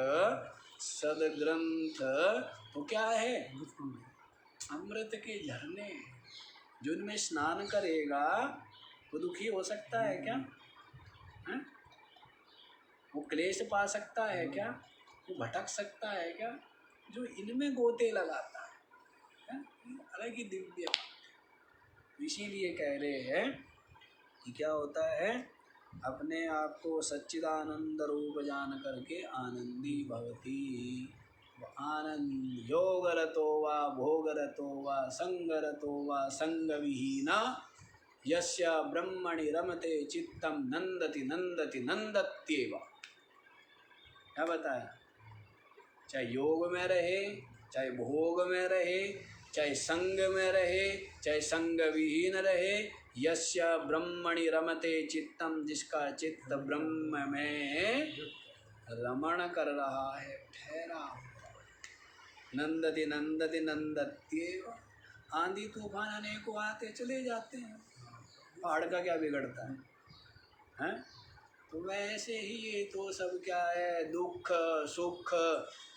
सदग्रंथ तो क्या है? अमृत के झरने। जो इनमें स्नान करेगा वो दुखी हो सकता है क्या? है? वो क्लेश पा सकता है क्या? वो भटक सकता है क्या? जो इनमें गोते लगाता है, अलग ही दिव्य। इसीलिए कह रहे हैं कि क्या होता है, अपने आप को सच्चिदानंद रूप जान करके आनंदी भवति। आनंद योगरतो वा भोगरतो वा संगरतो वा संगविहीना यस्य ब्रह्मणि रमते चित्तम नंदति नंदति नंदत्येव। क्या बताया? चाहे योग में रहे, चाहे भोग में रहे, चाहे संग में रहे, चाहे संग विहीन रहे, यस्य ब्रह्मणि रमते चित्तम, जिसका चित्त ब्रह्म में रमण कर रहा है, ठहरा, नंदति नंदति नंदत्येव। आंधी तूफान अनेकों आते चले जाते हैं, पहाड़ का क्या बिगड़ता है, हैं? तो वैसे ही ये तो सब क्या है, दुख सुख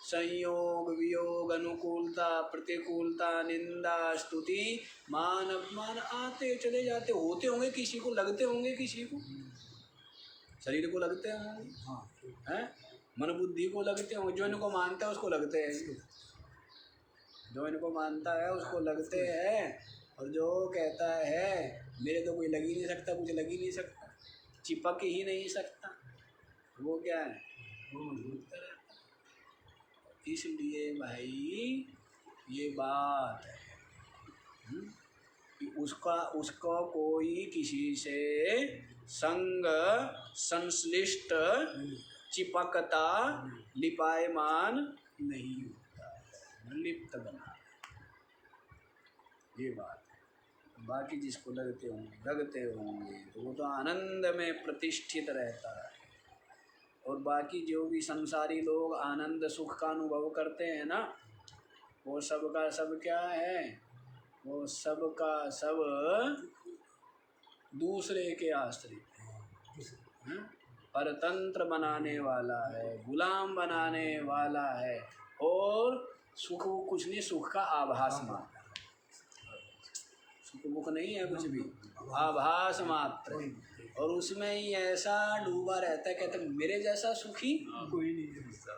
संयोग वियोग अनुकूलता प्रतिकूलता निंदा स्तुति मान अपमान आते चले जाते। होते होंगे किसी को, लगते होंगे किसी को, शरीर को लगते होंगे, हैं, मन बुद्धि को लगते होंगे, जो इनको मानता है उसको लगते हैं, जो इनको मानता है उसको लगते हैं। और जो कहता है मेरे तो कोई लग ही नहीं सकता, कुछ लग ही नहीं सकता, चिपक ही नहीं सकता, वो क्या है, वो मजबूत कर। इसलिए भाई ये बात है कि उसका कोई किसी से संग संश्लिष्ट चिपकता लिपायमान नहीं होता है, लिप्त बना, ये बात है। बाकी जिसको लगते होंगे तो वो तो आनंद में प्रतिष्ठित रहता है। और बाकी जो भी संसारी लोग आनंद सुख का अनुभव करते हैं ना, वो सब का सब क्या है, वो सब का सब दूसरे के आश्रित है, परतंत्र बनाने वाला है, गुलाम बनाने वाला है। और सुख वो कुछ नहीं, सुख का आभास मात्र, सुख मुख नहीं है कुछ भी, आभास मात्र। और उसमें ही ऐसा डूबा रहता है, कहते मेरे जैसा सुखी कोई नहीं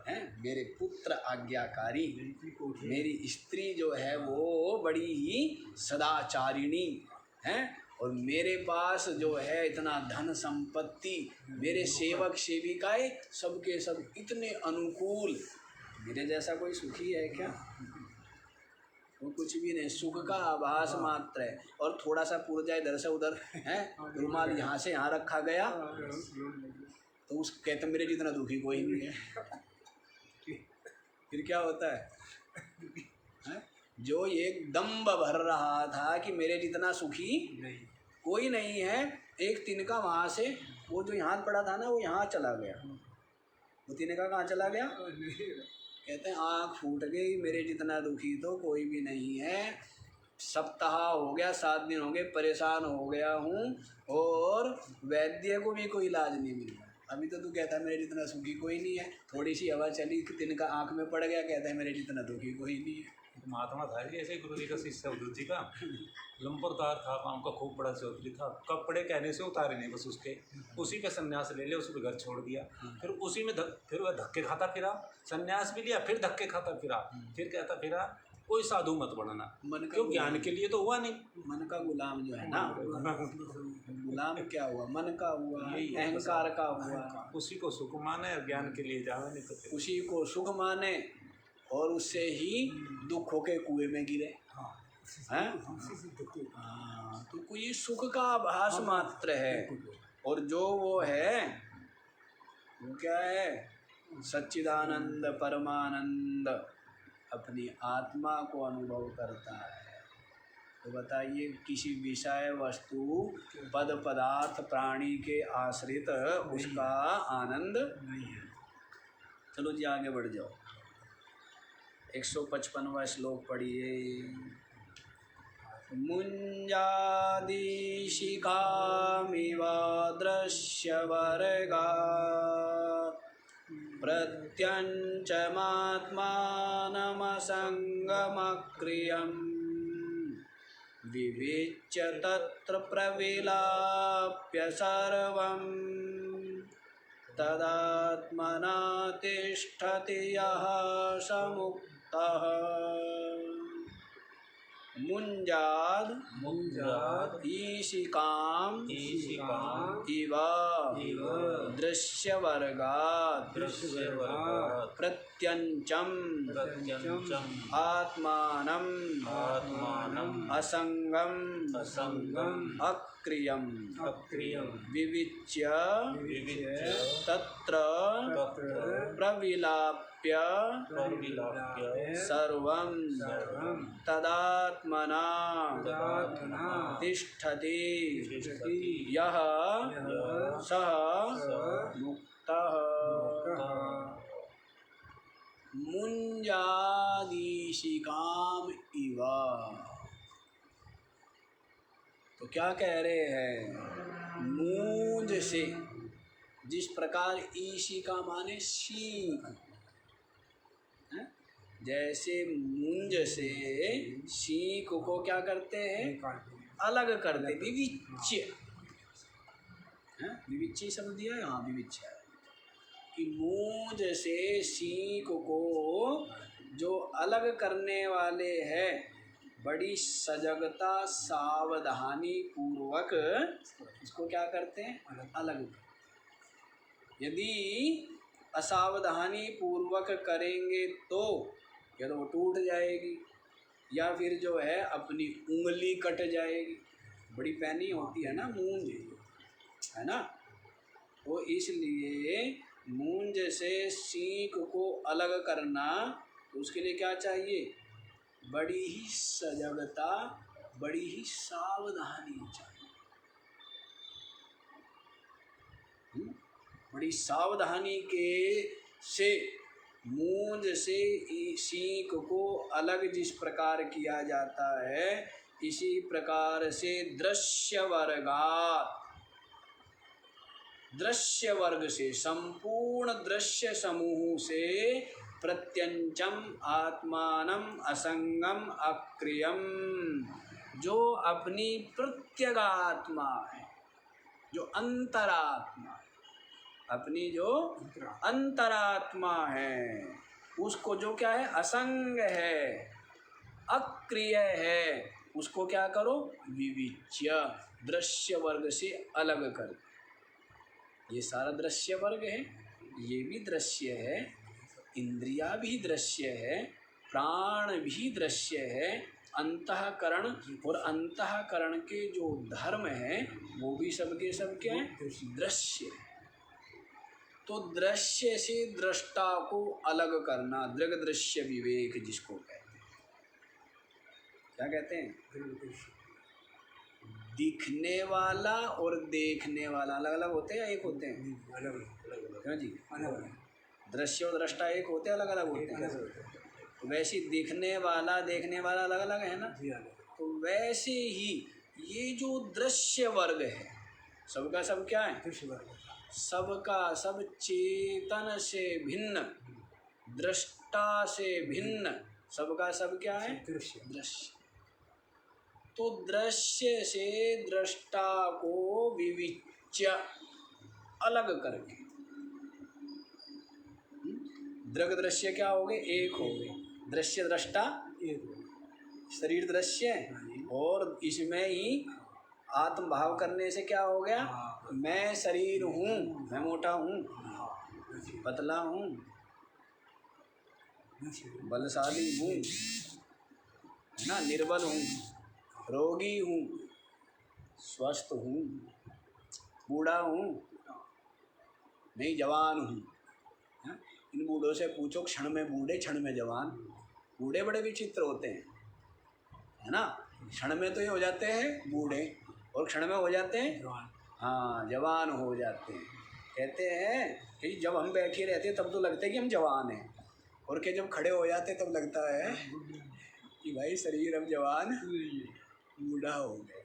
है, मेरे पुत्र आज्ञाकारी, मेरी स्त्री जो है वो बड़ी ही सदाचारिणी है, और मेरे पास जो है इतना धन संपत्ति, मेरे सेवक सेविकाएं सबके सब इतने अनुकूल, मेरे जैसा कोई सुखी है क्या? वो कुछ भी नहीं, सुख का आभास मात्र है। और थोड़ा सा पुर जाए इधर से उधर है, रुमाल यहाँ से यहाँ रखा गया तो उस कहते मेरे जितना दुखी कोई नहीं है। फिर क्या होता है? जो एक दम्भ भर रहा था कि मेरे जितना सुखी कोई नहीं है, एक तिनका वहाँ से वो जो यहाँ पड़ा था ना, वो यहाँ चला गया। वो तिनका कहाँ चला गया? कहते हैं आँख फूट गई, मेरे जितना दुखी तो कोई भी नहीं है। सप्ताह हो गया, 7 दिन हो गए, परेशान हो गया हूँ, और वैद्य को भी कोई इलाज नहीं मिल रहा। अभी तो तू कहता है मेरे जितना सुखी कोई नहीं है, थोड़ी सी हवा चली तिनका आँख में पड़ गया, कहता है मेरे जितना दुखी कोई नहीं है। महात्मा था जी, ऐसे गुरु जी का शिष्य उद्धव जी का, लंबरदार था, काम का खूब बड़ा चौधरी था, कपड़े कहने से उतारे नहीं बस उसके, उसी पे संन्यास ले लिया, उसी पे घर छोड़ दिया, फिर उसी में फिर वह धक्के खाता फिरा, संन्यास भी लिया, फिर धक्के खाता फिरा, फिर कहता फिरा कोई साधु मत बनना, क्यों? ज्ञान के लिए तो हुआ नहीं, मन का गुलाम जो है ना, गुलाम क्या हुआ? मन का हुआ, अहंकार का हुआ, उसी को सुख माने और ज्ञान के लिए जावे नहीं तो उसी को सुख माने और उससे ही दुखों के कुएं में गिरे हैं। तो कोई सुख का आभास मात्र है, और जो वो है वो क्या है? सच्चिदानंद परमानंद अपनी आत्मा को अनुभव करता है। तो बताइए, किसी विषय वस्तु पद पदार्थ प्राणी के आश्रित उसका आनंद नहीं है। चलो जी आगे बढ़ जाओ, 155वां श्लोक पढ़िए। मुञ्जादिशिखामिव दृश्यवर्गा प्रत्यञ्चमात्मानमसङ्गमक्रियं विविच्य तत्र प्रविलाप्य सर्वं तदात्मना तिष्ठति यः समुक्तः। मुञ्जाद ईशिकाम इव दृश्यवर्गात् प्रत्यञ्चं आत्मानं असंगम अक्रियम विविच्य तत्र प्रविलाप्य सर्वं तदात्मना तिष्ठति यः सः मुक्तः। मुञ्जादिशिखाम इव, तो क्या कह रहे हैं? मूंज से, जिस प्रकार ईशिका माने शीख, जैसे मूंज से शीख को क्या करते हैं? अलग करते, विविच्य। विविच्य शब्द दिया है, हाँ विविच्य, कि मूंज से शीख को जो अलग करने वाले हैं, बड़ी सजगता सावधानी पूर्वक इसको क्या करते हैं? अलग। यदि असावधानी पूर्वक करेंगे तो या तो वो टूट जाएगी, या फिर जो है अपनी उंगली कट जाएगी। बड़ी पैनी होती है ना मूंज, है ना? तो इसलिए मूंज से सीख को अलग करना, तो उसके लिए क्या चाहिए? बड़ी ही सजगता, बड़ी ही सावधानी चाहिए। बड़ी सावधानी के से मूंज से सीख को अलग जिस प्रकार किया जाता है, इसी प्रकार से दृश्य वर्ग से संपूर्ण दृश्य समूह से प्रत्यंचम आत्मानम असंगम अक्रियम, जो अपनी प्रत्यगात्मा है, जो अंतरात्मा है, अपनी जो अंतरात्मा है, उसको जो क्या है, असंग है, अक्रिय है, उसको क्या करो, विविच्य, दृश्य वर्ग से अलग कर। ये सारा दृश्य वर्ग है, ये भी दृश्य है, इंद्रिया भी दृश्य है, प्राण भी दृश्य है, अंतःकरण और अंतःकरण के जो धर्म है वो भी सबके सब क्या है, दृश्य है। तो दृश्य से दृष्टा को अलग करना, दृग दृश्य विवेक जिसको कहते हैं। क्या कहते हैं? दिखने वाला और देखने वाला अलग अलग होते हैं या एक होते हैं? अलग क्यों जी? अलग दृश्य और दृष्टा एक होते हैं, अलग अलग होते हैं। वैसे दिखने वाला देखने वाला अलग अलग है ना। तो वैसे ही ये जो दृश्य वर्ग है, सबका सब क्या है, दृश्य वर्ग, सबका सब चेतन से भिन्न, दृष्टा से भिन्न, सबका सब क्या है, दृश्य। तो दृश्य से दृष्टा को विविच्य अलग करके, दृग दृश्य क्या हो गए, एक हो गए, दृश्य दृष्टा एक, शरीर दृश्य, और इसमें ही आत्म भाव करने से क्या हो गया, मैं शरीर हूँ, मैं मोटा हूँ, पतला हूँ, बलशाली हूँ, है ना, निर्बल हूँ, रोगी हूँ, स्वस्थ हूँ, बूढ़ा हूँ, नहीं जवान हूँ। इन बूढ़ों से पूछो, क्षण में बूढ़े क्षण में जवान। बूढ़े बड़े विचित्र होते हैं, है ना, क्षण में तो ये हो जाते हैं बूढ़े और क्षण में हो जाते हैं हाँ जवान हो जाते हैं। कहते हैं कि जब हम बैठे रहते हैं तब तो लगता है कि हम जवान हैं, और कि जब खड़े हो जाते तब लगता है कि भाई शरीर अब जवान बूढ़ा हो गया,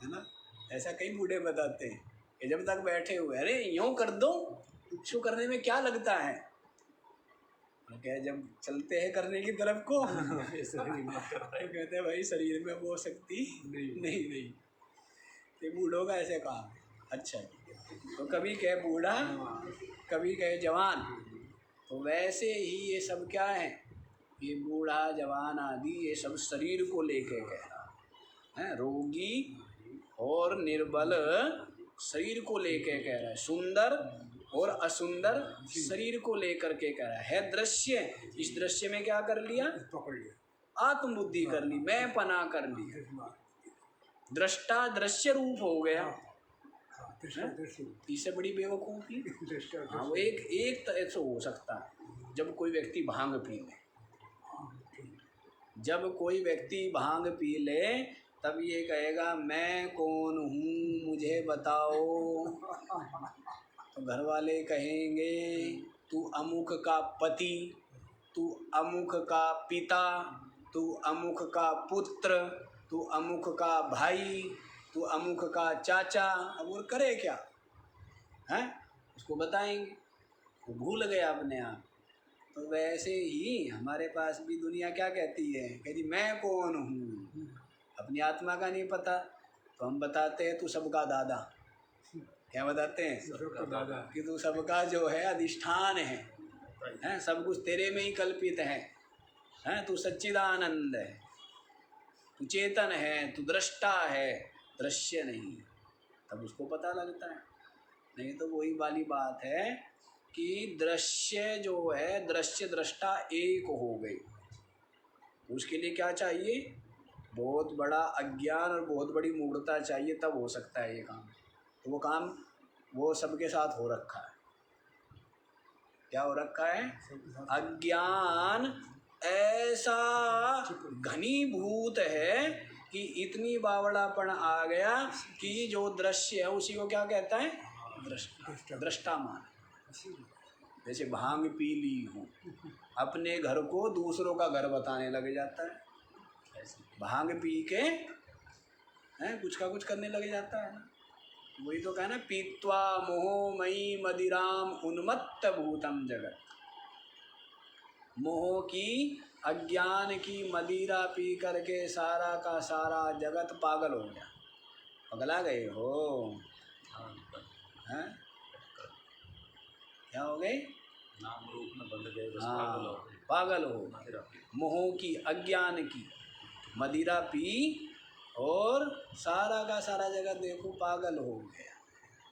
है ना। ऐसा कई बूढ़े बताते हैं कि जब तक बैठे हुए, अरे यूँ कर दो, शो करने में क्या लगता है, क्या जब चलते हैं करने की तरफ को तो कहते हैं भाई शरीर में वो शक्ति नहीं। ये बूढ़ों का ऐसे काम है। अच्छा, तो कभी कहे बूढ़ा, कभी कहे जवान। तो वैसे ही ये सब क्या है, ये बूढ़ा जवान आदि ये सब शरीर को लेके कह रहा है, रोगी और निर्बल शरीर को लेके कह रहा है, सुंदर और असुंदर शरीर को लेकर के कह रहा है दृश्य। इस दृश्य में क्या कर लिया, पकड़ लिया, आत्मबुद्धि कर ली, मैं पना कर लिया, दृष्टा दृश्य रूप हो गया। इससे बड़ी बेवकूफ़ी हाँ, वो एक तरह से हो सकता है जब कोई व्यक्ति भांग पी ले, जब कोई व्यक्ति भांग पी ले तब ये कहेगा मैं कौन हूँ मुझे बताओ, तो घर वाले कहेंगे तू अमुक का पति, तू अमुक का पिता, तू अमुक का पुत्र, तू अमुक का भाई, तू अमुक का चाचा। अब वो करे क्या है, उसको बताएंगे, वो भूल गया अपने आप। तो वैसे ही हमारे पास भी दुनिया क्या कहती है, कहती मैं कौन हूँ, अपनी आत्मा का नहीं पता। तो हम बताते हैं तू सबका दादा। क्या बताते हैं, सबका दादा, कि तू सबका जो है अधिष्ठान है, सब कुछ तेरे में ही कल्पित है, तू सच्चिदानंद है, तू चेतन है, तू दृष्टा है, दृश्य नहीं। तब उसको पता लगता है। नहीं तो वही वाली बात है कि दृश्य जो है, दृश्य दृष्टा एक हो गई। उसके लिए क्या चाहिए, बहुत बड़ा अज्ञान और बहुत बड़ी मूढ़ता चाहिए, तब हो सकता है ये काम। तो वो काम वो सबके साथ हो रखा है। क्या हो रखा है, अज्ञान ऐसा घनीभूत है कि इतनी बावड़ापन आ गया कि जो दृश्य है उसी को क्या कहता है, दृष्टा मान। जैसे भांग पी ली हो, अपने घर को दूसरों का घर बताने लग जाता है। भांग पी के कुछ का कुछ करने लग जाता है ना। वही तो कहना, पीत्वा मोहमयी मदिराम उन्मत्त भूतम जगत। मोह की, अज्ञान की मदिरा पी करके सारा का सारा जगत पागल हो गया। पगला गए हो हैं? क्या हो गए? नाम रूप में बंध गए, बस हाँ, पागल हो। मोह की, अज्ञान की मदिरा पी और सारा का सारा जगत देखो पागल हो गया।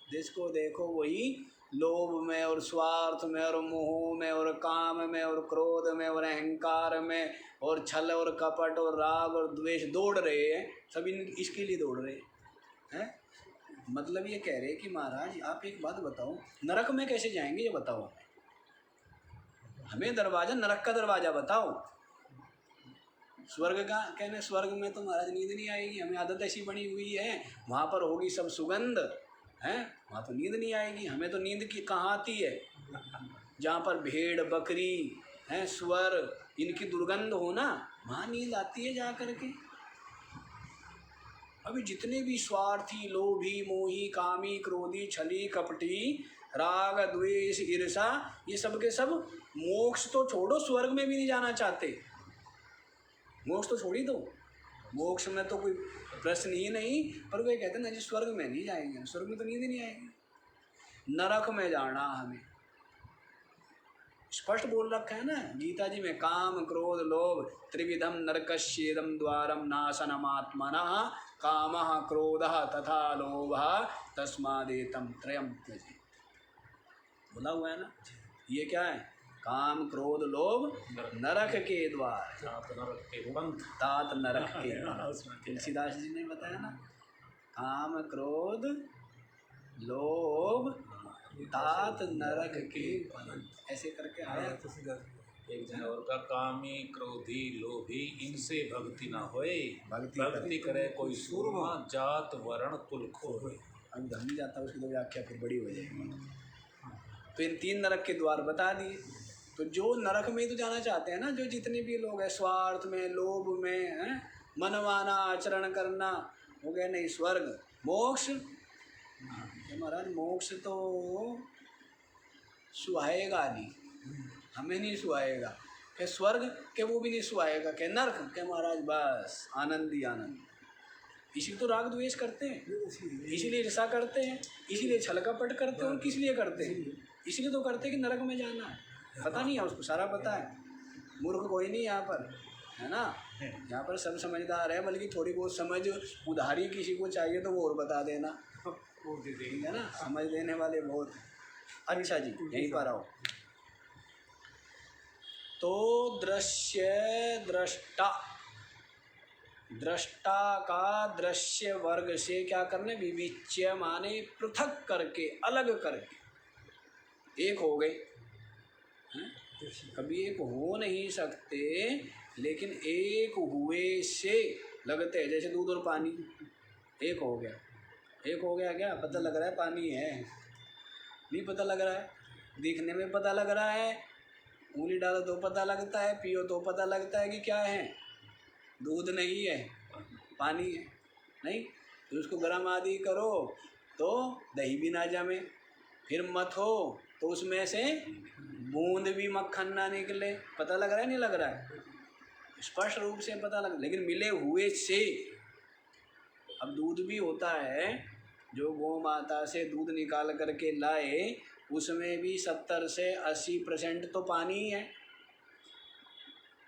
जिसको देखो वही लोभ में और स्वार्थ में और मोह में और काम में और क्रोध में और अहंकार में और छल और कपट और राग और द्वेष दौड़ रहे हैं। सभी इसके लिए दौड़ रहे हैं। मतलब ये कह रहे कि महाराज आप एक बात बताओ, नरक में कैसे जाएंगे ये बताओ हमें। दरवाजा, नरक का दरवाजा बताओ। स्वर्ग का कहने, स्वर्ग में तो महाराज नींद नहीं आएगी, हमें आदत ऐसी बनी हुई है, वहाँ पर होगी सब सुगंध है, वहाँ तो नींद नहीं आएगी। हमें तो नींद की कहाँ आती है, जहाँ पर भेड़ बकरी हैं, स्वर, इनकी दुर्गंध हो ना, वहाँ नींद आती है जा करके। अभी जितने भी स्वार्थी, लोभी, मोही, कामी, क्रोधी, छली, कपटी, राग, द्वेष, ईर्षा, ये सब के सब मोक्ष तो छोड़ो, स्वर्ग में भी नहीं जाना चाहते। मोक्ष तो छोड़ी दो, मोक्ष में तो कोई प्रश्न ही नहीं, पर वे कहते हैं ना जी स्वर्ग में नहीं जाएंगे, स्वर्ग में तो नींद नहीं आएगी, नरक में जाना हमें। स्पष्ट बोल रखा है ना गीता जी में, काम क्रोध लोभ त्रिविधम नरकस्येदम द्वारम नाशनमात्मनः कामः क्रोधः तथा लोभः तस्मादेतं त्रयं त्यजेत्। बोला हुआ है ना। ये क्या है, काम क्रोध लोभ नरक के द्वार, तात नरक के। तुलसीदास जी ने बताया ना, काम क्रोध लोभ तात नरक के, ऐसे करके आया। एक जन और का, कामी क्रोधी लोभी इनसे भक्ति ना होए, भक्ति करे कोई सूरमा जात वर्ण कुल खोए। अब धम नहीं जाता, उसकी तो व्याख्या फिर बड़ी हो जाएगी। तो इन 3 नरक के द्वार बता दिए। तो जो नरक में तो जाना चाहते हैं ना, जो जितने भी लोग हैं, स्वार्थ में, लोभ में हैं, मनमाना आचरण करना, हो गया नहीं स्वर्ग। मोक्ष, महाराज मोक्ष तो सुहाएगा नहीं, हमें नहीं सुहाएगा। के स्वर्ग के वो भी नहीं सुहाएगा, के नरक के महाराज बस आनंद ही आनंद। इसी तो राग द्वेष करते हैं, इसीलिए ईर्षा करते हैं, इसीलिए छल कपट करते हैं। और किस लिए करते हैं? इसलिए तो करते हैं कि नरक में जाना है। पता नहीं है उसको, सारा पता है। मूर्ख कोई नहीं यहाँ पर, है ना। यहाँ पर सब समझदार है, बल्कि थोड़ी बहुत समझ उधारी किसी को चाहिए तो वो और बता देना, ठीक है ना। समझ देने वाले बहुत। अच्छा जी, यहीं पर आओ। तो दृश्य दृष्टा, दृष्टा का दृश्य वर्ग से क्या करने, विविच्य माने पृथक करके, अलग करके एक हो गए। कभी एक हो नहीं सकते, लेकिन एक हुए से लगते हैं। जैसे दूध और पानी एक हो गया, एक हो गया, क्या पता लग रहा है पानी है, नहीं पता लग रहा है। दिखने में पता लग रहा है, उंगली डालो तो पता लगता है, पियो तो पता लगता है कि क्या है, दूध नहीं है पानी है। नहीं तो उसको गर्म आदि करो तो दही भी ना जमे, फिर मथो तो उसमें से बूंद भी मक्खन ना निकले। पता लग रहा है, नहीं लग रहा है, स्पष्ट रूप से पता लग। लेकिन मिले हुए से, अब दूध भी होता है, जो गौ माता से दूध निकाल करके लाए, उसमें भी 70 से 80% तो पानी ही है,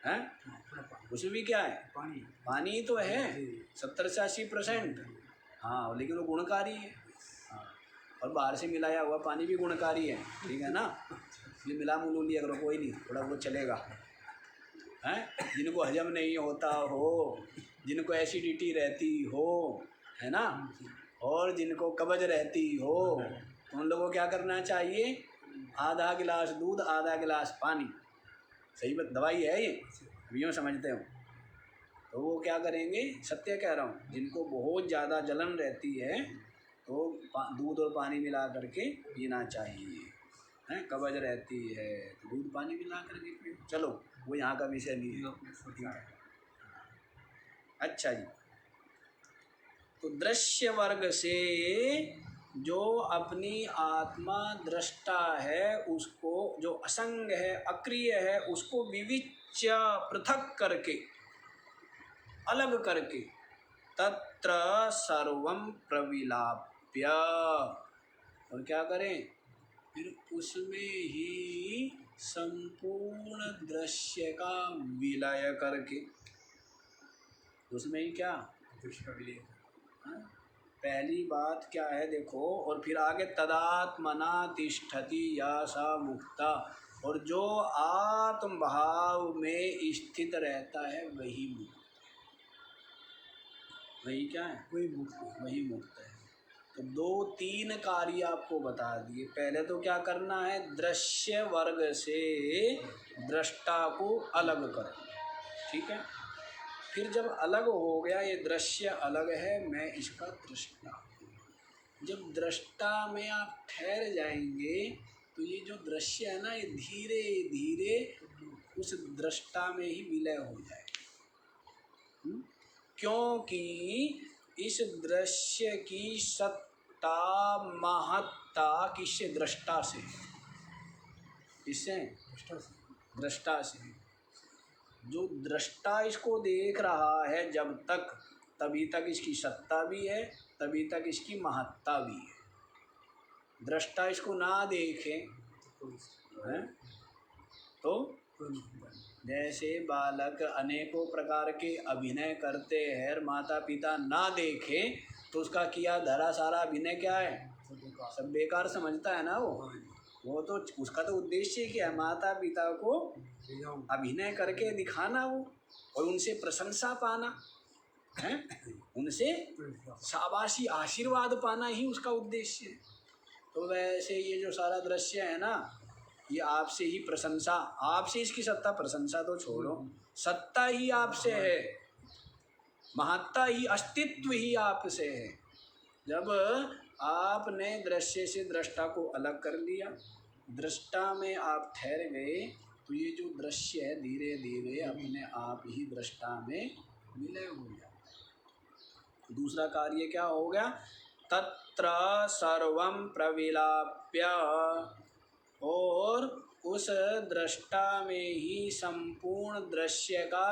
हैं? उसमें भी क्या है, पानी तो है, 70 से 80%। हाँ, लेकिन वो गुणकारी है। हाँ, और बाहर से मिलाया हुआ पानी भी गुणकारी है, ठीक है ना। ये मिला मुलू लिया करो, कोई नहीं, थोड़ा बहुत चलेगा। हैं, जिनको हजम नहीं होता हो, जिनको एसिडिटी रहती हो, है ना, और जिनको कब्ज रहती हो, तो उन लोगों को क्या करना चाहिए, आधा गिलास दूध आधा गिलास पानी। सही बात, दवाई है ये, यूँ समझते हो। तो वो क्या करेंगे, सत्य कह रहा हूँ, जिनको बहुत ज़्यादा जलन रहती है तो दूध और पानी मिला करके पीना चाहिए, हैं। कब्ज रहती है तो दूध पानी मिला करके पियो। चलो वो यहाँ का विषय नहीं है, ठीक है। अच्छा जी, तो दृश्य वर्ग से जो अपनी आत्मा दृष्टा है, उसको जो असंग है, अक्रिय है, उसको विविच्य पृथक करके, अलग करके, तत्र सर्वं प्रविलाप्य, और क्या करें, फिर उसमें ही संपूर्ण दृश्य का विलय करके, उसमें ही क्या दृश्य का विलय। हाँ? पहली बात क्या है देखो, और फिर आगे तदात्मना तिष्ठति या सा मुक्ता, और जो आत्म भाव में स्थित रहता है वही मुक्त, वही क्या है, वही मुक्त, वही मुक्त है। तो 2-3 कार्य आपको बता दिए। पहले तो क्या करना है, दृश्य वर्ग से दृष्टा को अलग करो, ठीक है। फिर जब अलग हो गया, ये दृश्य अलग है, मैं इसका दृष्टा हूँ। जब दृष्टा में आप ठहर जाएंगे तो ये जो दृश्य है ना, ये धीरे धीरे उस दृष्टा में ही विलय हो जाएगा। क्योंकि इस दृश्य की सत्ता महत्ता किससे, दृष्टा से, किससे, दृष्टा से। जो दृष्टा इसको देख रहा है जब तक, तभी तक इसकी सत्ता भी है, तभी तक इसकी महत्ता भी है। दृष्टा इसको ना देखे हैं तो जैसे बालक अनेकों प्रकार के अभिनय करते हैं, माता पिता ना देखें तो उसका किया धरा सारा अभिनय क्या है, सब बेकार समझता है ना वो तो उसका तो उद्देश्य क्या है, माता पिता को अभिनय करके दिखाना वो, और उनसे प्रशंसा पाना है, उनसे शाबाशी आशीर्वाद पाना ही उसका उद्देश्य है। तो वैसे ये जो सारा दृश्य है ना, ये आपसे ही प्रशंसा, आपसे इसकी सत्ता, प्रशंसा तो छोड़ो, सत्ता ही आपसे है, महत्ता ही, अस्तित्व ही आपसे है। जब आपने दृश्य से दृष्टा को अलग कर लिया, दृष्टा में आप ठहर गए, तो ये जो दृश्य है धीरे धीरे अपने आप ही दृष्टा में विलय हो गया। दूसरा कार्य क्या हो गया, तत्र सर्वं प्रविलाप्य, और उस दृष्टा में ही संपूर्ण दृश्य का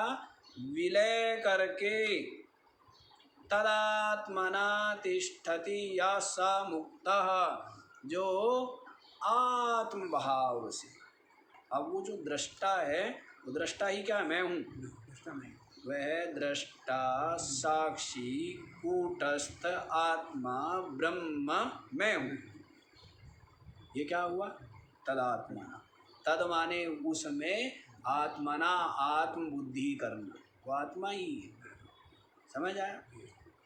विलय करके, तदात्मना तिष्ठति या सा मुक्तः, जो आत्म भाव से। अब वो जो दृष्टा है, वो दृष्टा ही क्या, मैं हूँ, दृष्टा मैं, वह दृष्टा साक्षी कूटस्थ आत्मा ब्रह्म मैं हूँ। ये क्या हुआ, तदात्मना, तद माने उसमें, आत्मना आत्म बुद्धि करना, वो आत्मा ही है, समझ आया।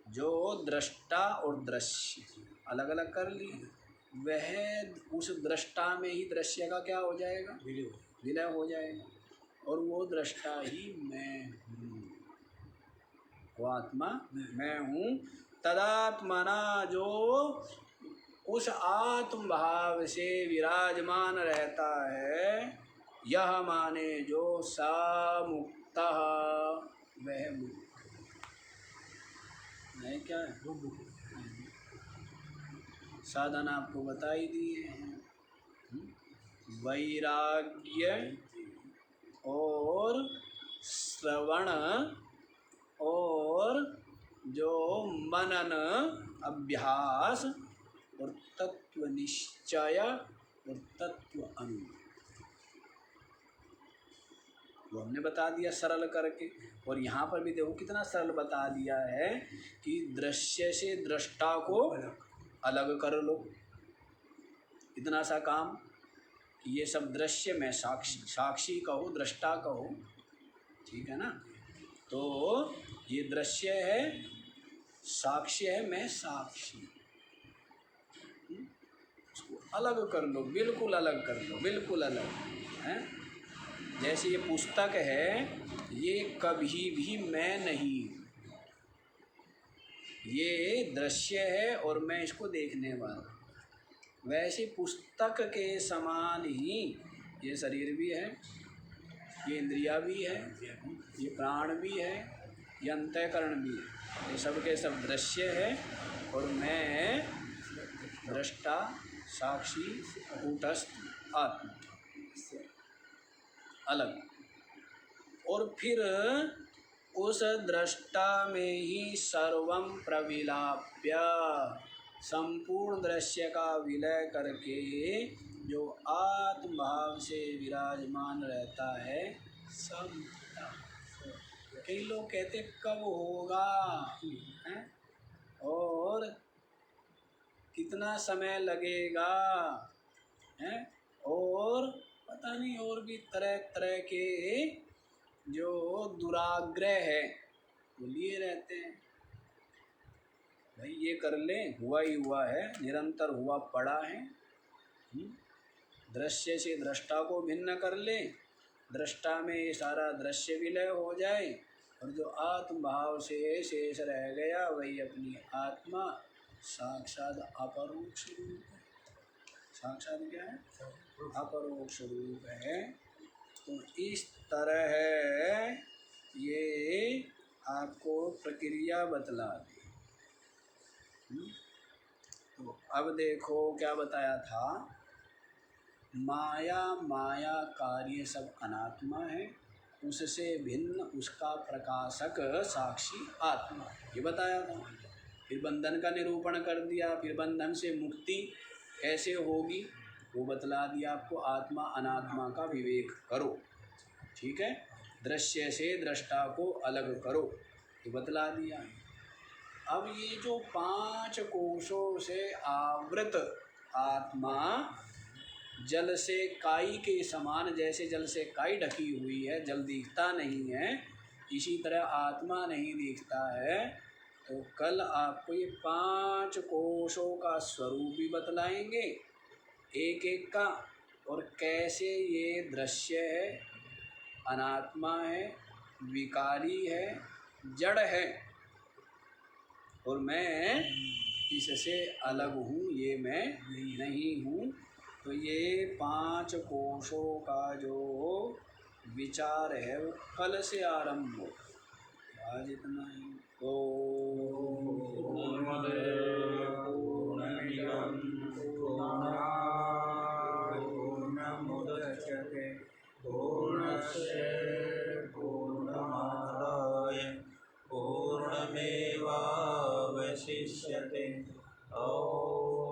जो दृष्टा और दृश्य अलग अलग कर लिए, वह उस दृष्टा में ही दृश्य का क्या हो जाएगा, विलय हो जाएगा, और वो दृष्टा ही मैं हूँ, वो आत्मा मैं हूँ। तदात्मना, जो उस आत्म भाव से विराजमान रहता है, यह माने जो सा मुक्तः, वह मुक्त है। क्या है वो मुक्त? साधन आपको बता ही दिए हैं, वैराग्य और श्रवण और जो मनन अभ्यास और तत्व निश्चय और तत्व अनुभव, वो हमने बता दिया सरल करके। और यहाँ पर भी देखो कितना सरल बता दिया है कि दृश्य से दृष्टा को अलग कर लो, इतना सा काम कि ये सब दृश्य में साक्षी, साक्षी कहो दृष्टा कहो, ठीक है ना। तो ये दृश्य है, साक्ष्य है, मैं साक्षी, उसको अलग कर लो, बिल्कुल अलग कर लो, बिल्कुल अलग है। जैसे ये पुस्तक है, ये कभी भी मैं नहीं हूँ। ये दृश्य है और मैं इसको देखने वाला। वैसे पुस्तक के समान ही ये शरीर भी है, ये इंद्रिया भी है, ये प्राण भी है, ये अंतःकरण भी है। ये सब के सब दृश्य है और मैं दृष्टा, साक्षी, कूटस्थ आत्मा अलग। और फिर उस दृष्टा में ही सर्वम प्रविलाप्य संपूर्ण दृश्य का विलय करके जो आत्म भाव से विराजमान रहता है सब। कई लोग कहते कब होगा है? और कितना समय लगेगा है? और पता नहीं, और भी तरह तरह के जो दुराग्रह है वो लिए रहते हैं। भाई ये कर ले, हुआ ही हुआ है, निरंतर हुआ पड़ा है। दृश्य से दृष्टा को भिन्न कर ले, दृष्टा में ये सारा दृश्य विलय हो जाए और जो आत्म भाव से शेष रह गया वही अपनी आत्मा साक्षात अपरोक्ष रूप है। साक्षात क्या है? अपरोक्ष रूप है। तो इस तरह ये आपको प्रक्रिया बतला दी। तो अब देखो क्या बताया था, माया कार्य सब अनात्मा है, उससे भिन्न उसका प्रकाशक साक्षी आत्मा, ये बताया था। फिर बंधन का निरूपण कर दिया, फिर बंधन से मुक्ति कैसे होगी वो बतला दिया आपको। आत्मा अनात्मा का विवेक करो, ठीक है, दृश्य से दृष्टा को अलग करो, ये बतला दिया। अब ये जो 5 कोशों से आवृत आत्मा जल से काई के समान, जैसे जल से काई ढकी हुई है, जल दिखता नहीं है, इसी तरह आत्मा नहीं दिखता है। तो कल आपको ये 5 कोशों का स्वरूप भी बतलाएंगे एक एक का, और कैसे ये दृश्य है, अनात्मा है, विकारी है, जड़ है और मैं इससे अलग हूँ, ये मैं नहीं हूँ। तो ये 5 कोशों का जो विचार है वो कल से आरंभ हो। आज इतना ही। पूर्णमुदच्यते पूर्णस्य पूर्णमादाय पूर्णमेवावशिष्यते। ओम